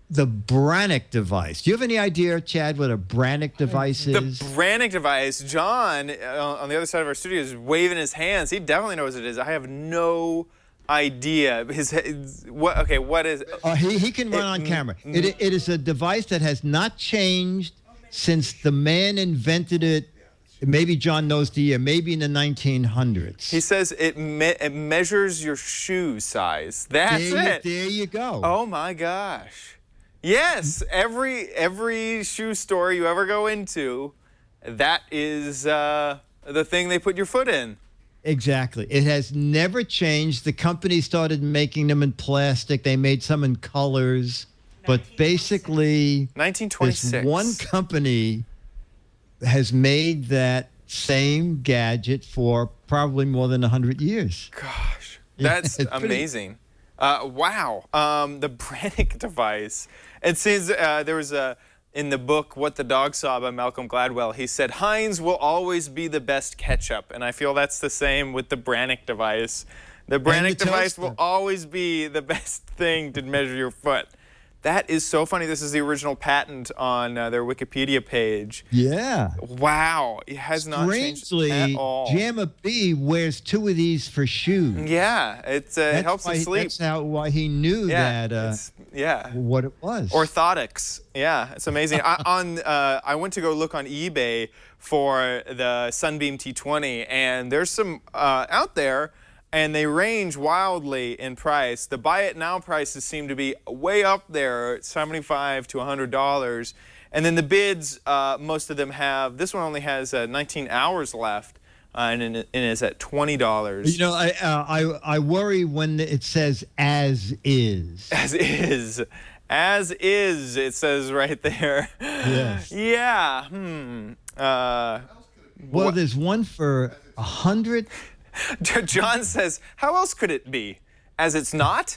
the Brannick device. Do you have any idea, Chad, what a Brannick device is? The Brannick device. John, on the other side of our studio, is waving his hands. He definitely knows what it is. I have no idea. What is it? He can run on camera. It is a device that has not changed since the man invented it. Maybe John knows the year, maybe in the 1900s. He says it measures your shoe size. That's it. There you go. Oh, my gosh. Yes, every shoe store you ever go into, that is the thing they put your foot in. Exactly. It has never changed. The company started making them in plastic. They made some in colors. But basically, 1926. this one company has made that same gadget for probably more than 100 years. Gosh, that's amazing. Wow. The Brannick device. It says there was in the book What the Dog Saw by Malcolm Gladwell, he said, Heinz will always be the best ketchup. And I feel that's the same with the Brannick device. The Brannick device will always be the best thing to measure your foot. That is so funny. This is the original patent on their Wikipedia page. Yeah. Wow. It has not changed at all. Jamma B wears 2 of these for shoes. Yeah. It helps him sleep. That's why he knew what it was. Orthotics. Yeah. It's amazing. I went to go look on eBay for the Sunbeam T20, and there's some out there, and they range wildly in price. The buy it now prices seem to be way up there, $75 to $100. And then the bids, most of them have, this one only has 19 hours left, and is at $20. I worry when it says as is. As is. As is, it says right there. Yes. Yeah. Well, there's one for 100. John says, how else could it be? As it's not?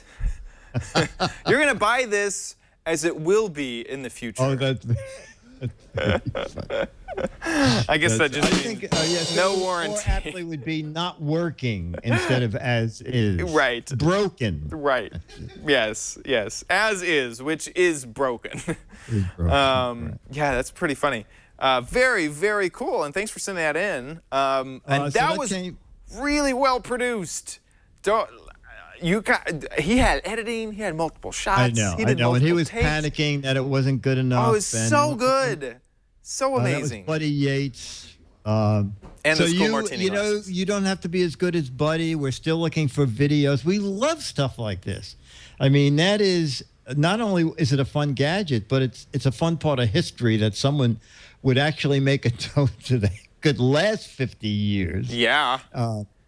You're going to buy this as it will be in the future. Oh, that's... I guess that just I means think yes, no more warranty. aptly would be not working instead of as is. Right. Broken. Right. Yes. As is, which is broken. Is broken, right. Yeah, that's pretty funny. Very, very cool. And thanks for sending that in. And so that was really well produced. He had editing. He had multiple shots. I know. He did And he multiple was takes. panicking that it wasn't good enough. Oh, it was so good. So amazing. That was Buddy Yates. And so the School Martini glasses. you don't have to be as good as Buddy. We're still looking for videos. We love stuff like this. I mean, that is not only is it a fun gadget, but it's a fun part of history that someone would actually make a toast that could last 50 years. Yeah.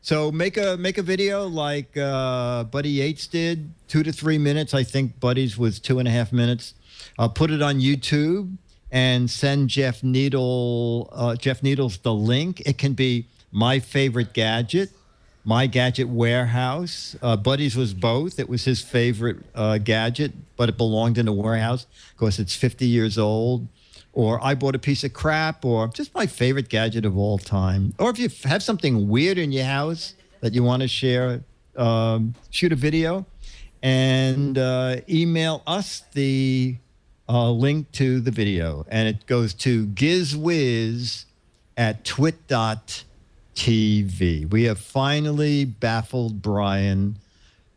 So make a video like Buddy Yates did, 2 to 3 minutes. I think Buddy's was 2.5 minutes. Put it on YouTube and send Jeff Needles the link. It can be my favorite gadget, my gadget warehouse. Buddy's was both. It was his favorite gadget, but it belonged in a warehouse because it's 50 years old. Or I bought a piece of crap, or just my favorite gadget of all time. Or if you have something weird in your house that you want to share, shoot a video and email us the link to the video. And it goes to Giz Wiz at twit.tv. We have finally baffled Brian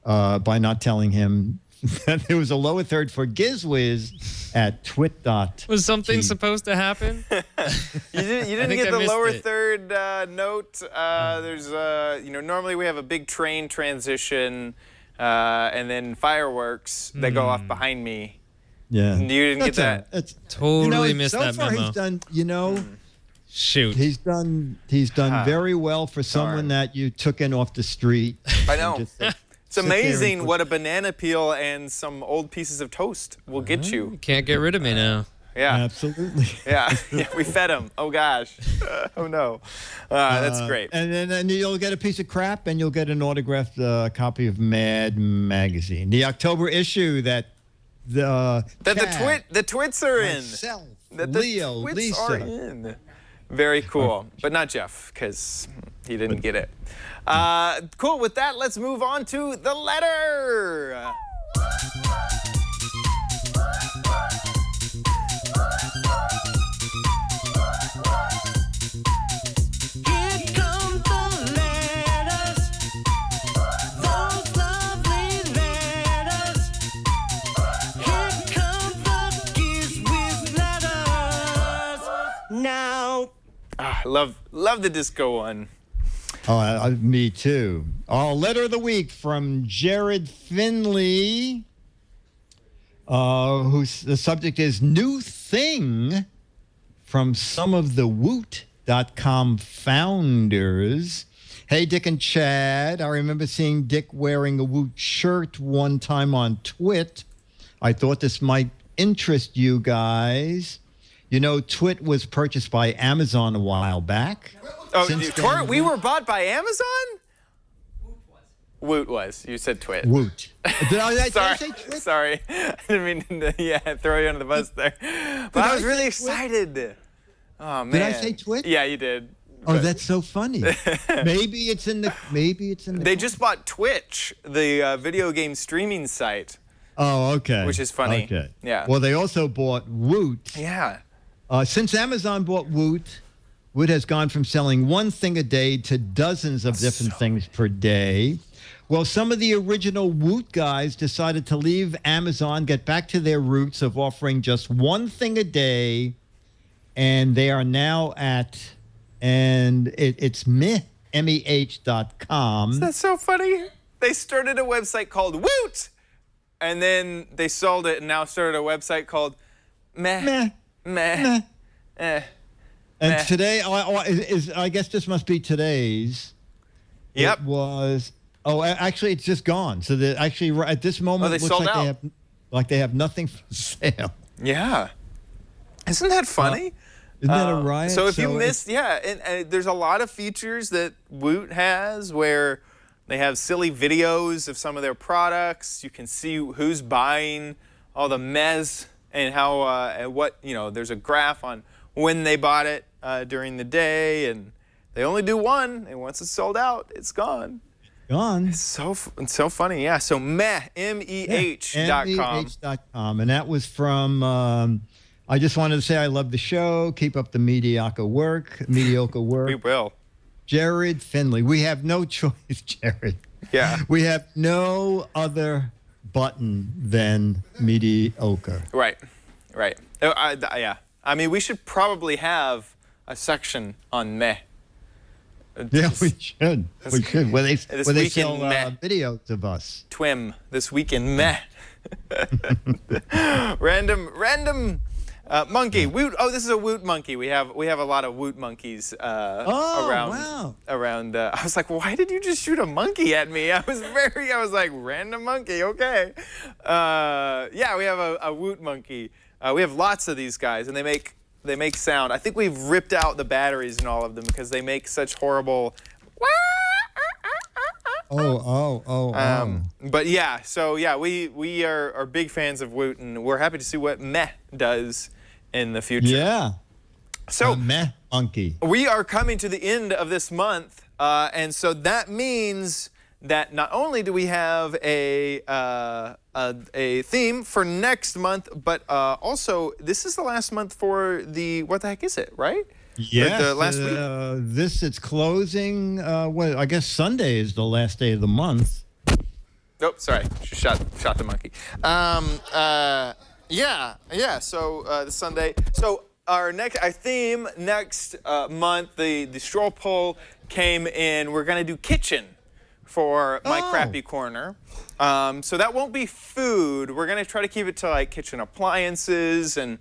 by not telling him that there was a lower third for Giz Wiz at twit.tv. Was something supposed to happen? You didn't get the lower third note. There's normally we have a big train transition and then fireworks that go off behind me. Yeah. You didn't get that. Totally missed so that far memo. He's done, Shoot. He's done very well for someone that you took in off the street. I know. It's amazing put- what a banana peel and some old pieces of toast will get you. Can't get rid of me now. Yeah. Absolutely. Yeah, we fed him. Oh, gosh. Oh, no. That's great. And then you'll get a piece of crap, and you'll get an autographed copy of Mad Magazine, the October issue that the twits are in. Myself, That the Leo, twits Lisa. are in. Very cool. But not Jeff, because he didn't get it. Cool. With that, let's move on to the letter. Now. Love the disco one. Oh, me too. Our letter of the week from Jared Finley, whose the subject is new thing from some of the Woot.com founders. Hey, Dick and Chad, I remember seeing Dick wearing a Woot shirt one time on Twit. I thought this might interest you guys. You know, Twit was purchased by Amazon a while back. Oh, we were bought by Amazon? Woot was. You said Twit. Woot. Did I Sorry. say Twit? Sorry. I didn't mean to throw you under the bus there. But I was really excited. Oh, man. Did I say Twit? Yeah, you did. Oh, that's so funny. Maybe it's in the. They just bought Twitch, the video game streaming site. Oh, okay. Which is funny. Okay. Yeah. Well, they also bought Woot. Yeah. Since Amazon bought Woot, Woot has gone from selling one thing a day to dozens of different things per day. Well, some of the original Woot guys decided to leave Amazon, get back to their roots of offering just one thing a day, and they are now at, and it's meh.com. That's so funny. They started a website called Woot, and then they sold it and now started a website called Meh. And today, I guess this must be today's. Yep. It was. Oh, actually, it's just gone. So that actually, at this moment, they it looks sold like out. they have nothing for sale. Yeah. Isn't that funny? Isn't that a riot? So if you missed, and there's a lot of features that Woot has where they have silly videos of some of their products. You can see who's buying all the mez and how and what there's a graph on when they bought it during the day, and they only do one, and once it's sold out, it's gone. Gone. It's so funny. Yeah. So meh.com. meh.com, and that was from. I just wanted to say I love the show. Keep up the mediocre work. We will. Jared Finley. We have no choice, Jared. Yeah. We have no other button than mediocre. Right. Yeah. I mean, we should probably have a section on meh. Yeah, we should. We should. Where they sell videos of us. Twim. This week in meh. Random monkey. Woot. Oh, this is a woot monkey. We have a lot of woot monkeys around. Wow. Around. I was like, why did you just shoot a monkey at me? I was like, random monkey. Okay. Yeah, we have a woot monkey. We have lots of these guys, and they make sound. I think we've ripped out the batteries in all of them because they make such horrible. But yeah, so yeah, we are big fans of Woot, and we're happy to see what meh does in the future. Yeah. So meh monkey. We are coming to the end of this month, and so that means that not only do we have a theme for next month, but also this is the last month for the What the Heck Is It, right? Yes. The last week. It's closing. I guess Sunday is the last day of the month. Oh, sorry. Shot the monkey. Yeah. So the Sunday. So our theme next month, the straw poll came in. We're gonna do kitchen for my crappy corner. So that won't be food. We're gonna try to keep it to like kitchen appliances and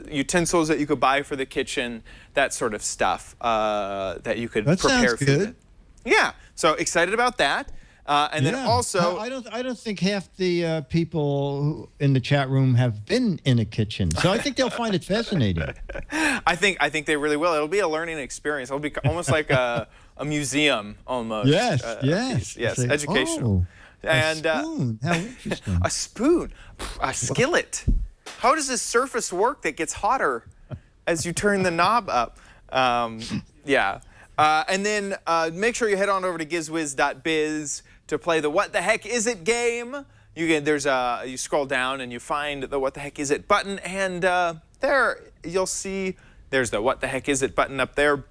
utensils that you could buy for the kitchen, that sort of stuff that you could prepare food. Good. Yeah. So excited about that. And then also, I don't think half the people in the chat room have been in a kitchen, so I think they'll find it fascinating. I think they really will. It'll be a learning experience. It'll be almost like a museum almost. Yes, yes, educational. A spoon. How interesting. A spoon, a skillet. How does this surface work that gets hotter as you turn the knob up? Yeah. And then make sure you head on over to gizwiz.biz to play the What the Heck Is It game. You scroll down and you find the What the Heck Is It button, and there you'll see there's the What the Heck Is It button up there.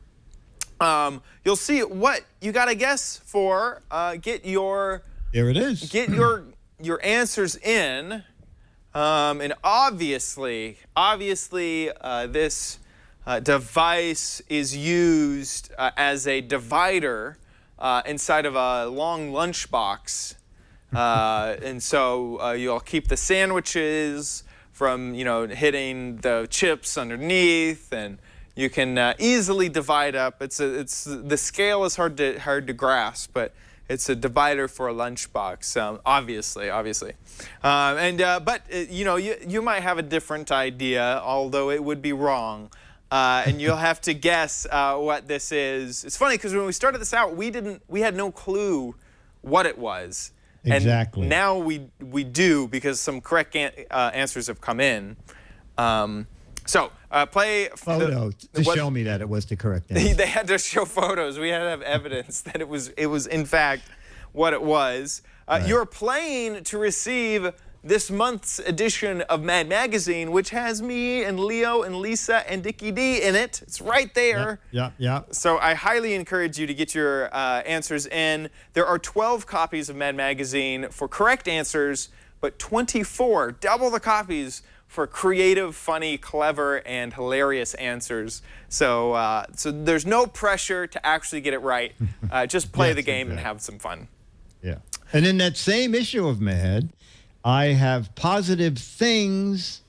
You'll see what you got to guess for. There it is. Get your answers in. And obviously, this device is used as a divider inside of a long lunchbox, and so you'll keep the sandwiches from hitting the chips underneath, and you can easily divide up. The scale is hard to grasp, but it's a divider for a lunchbox, obviously. But you might have a different idea, although it would be wrong. And you'll have to guess what this is. It's funny because when we started this out, we had no clue what it was. Exactly. And now we do, because some correct answers have come in. So play photo to show me that it was the correct answer. They had to show photos. We had to have evidence that it was in fact what it was. Right. You're playing to receive this month's edition of Mad Magazine, which has me and Leo and Lisa and Dickie D in it. It's right there. Yeah. So I highly encourage you to get your answers in. There are 12 copies of Mad Magazine for correct answers, but 24, double the copies, for creative, funny, clever, and hilarious answers. So there's no pressure to actually get it right. Just play the game and have some fun. Yeah. And in that same issue of Mad, I have positive things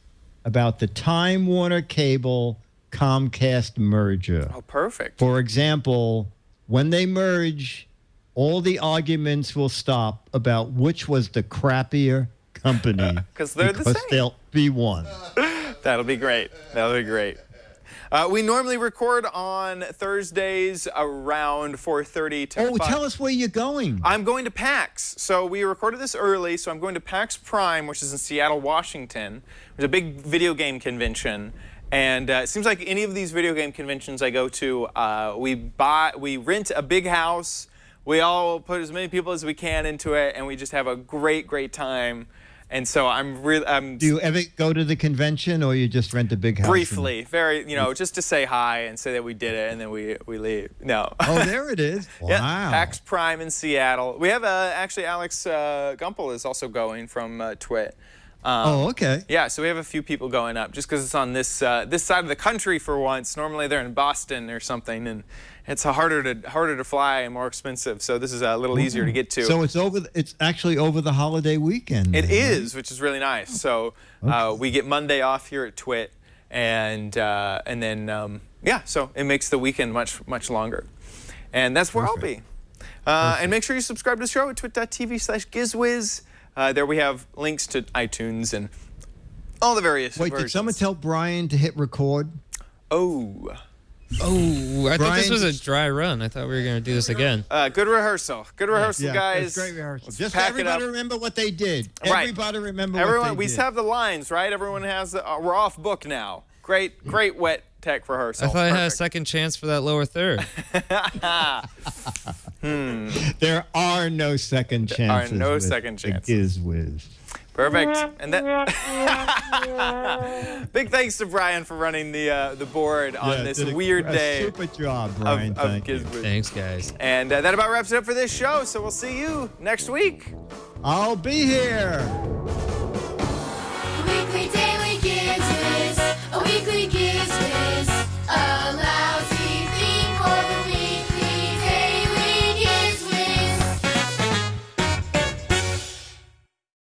about the Time Warner Cable Comcast merger. Oh, perfect. For example, when they merge, all the arguments will stop about which was the crappier company. Because they're the same. They'll be one. That'll be great. We normally record on Thursdays around 4:30 to 5. Oh, tell us where you're going. I'm going to PAX. So we recorded this early, so I'm going to PAX Prime, which is in Seattle, Washington. There's a big video game convention. And it seems like any of these video game conventions I go to, we rent a big house, we all put as many people as we can into it, and we just have a great, great time. And so Do you ever go to the convention, or you just rent a big house? Briefly, just to say hi and say that we did it, and then we leave. No. Oh, there it is. Wow. Yeah, PAX Prime in Seattle. We have actually Alex Gumpel is also going from Twit. Okay. Yeah, so we have a few people going up just because it's on this side of the country for once. Normally they're in Boston or something, and it's harder to fly and more expensive. So this is a little easier to get to. So it's actually over the holiday weekend. It is, which is really nice. So we get Monday off here at Twit, and then so it makes the weekend much longer, and that's where I'll be. And make sure you subscribe to the show at twit.tv/Giz Wiz. There we have links to iTunes and all the various versions. Did someone tell Brian to hit record? I thought this was a dry run. I thought we were going to do this again. Good rehearsal. Good rehearsal, guys. Great rehearsal. Let's Just pack everybody it up. remember what they did. Right. Everybody remember what they did. We have the lines, right? Everyone has we're off book now. Great wet tech rehearsal. I thought I had a second chance for that lower third. There are no second chances. There are no second chances. Giz Wiz. Perfect. And that big thanks to Brian for running the board on this weird day. Super job, Brian. Of Giz Wiz. Thanks, guys. And that about wraps it up for this show. So we'll see you next week. I'll be here. Weekly day.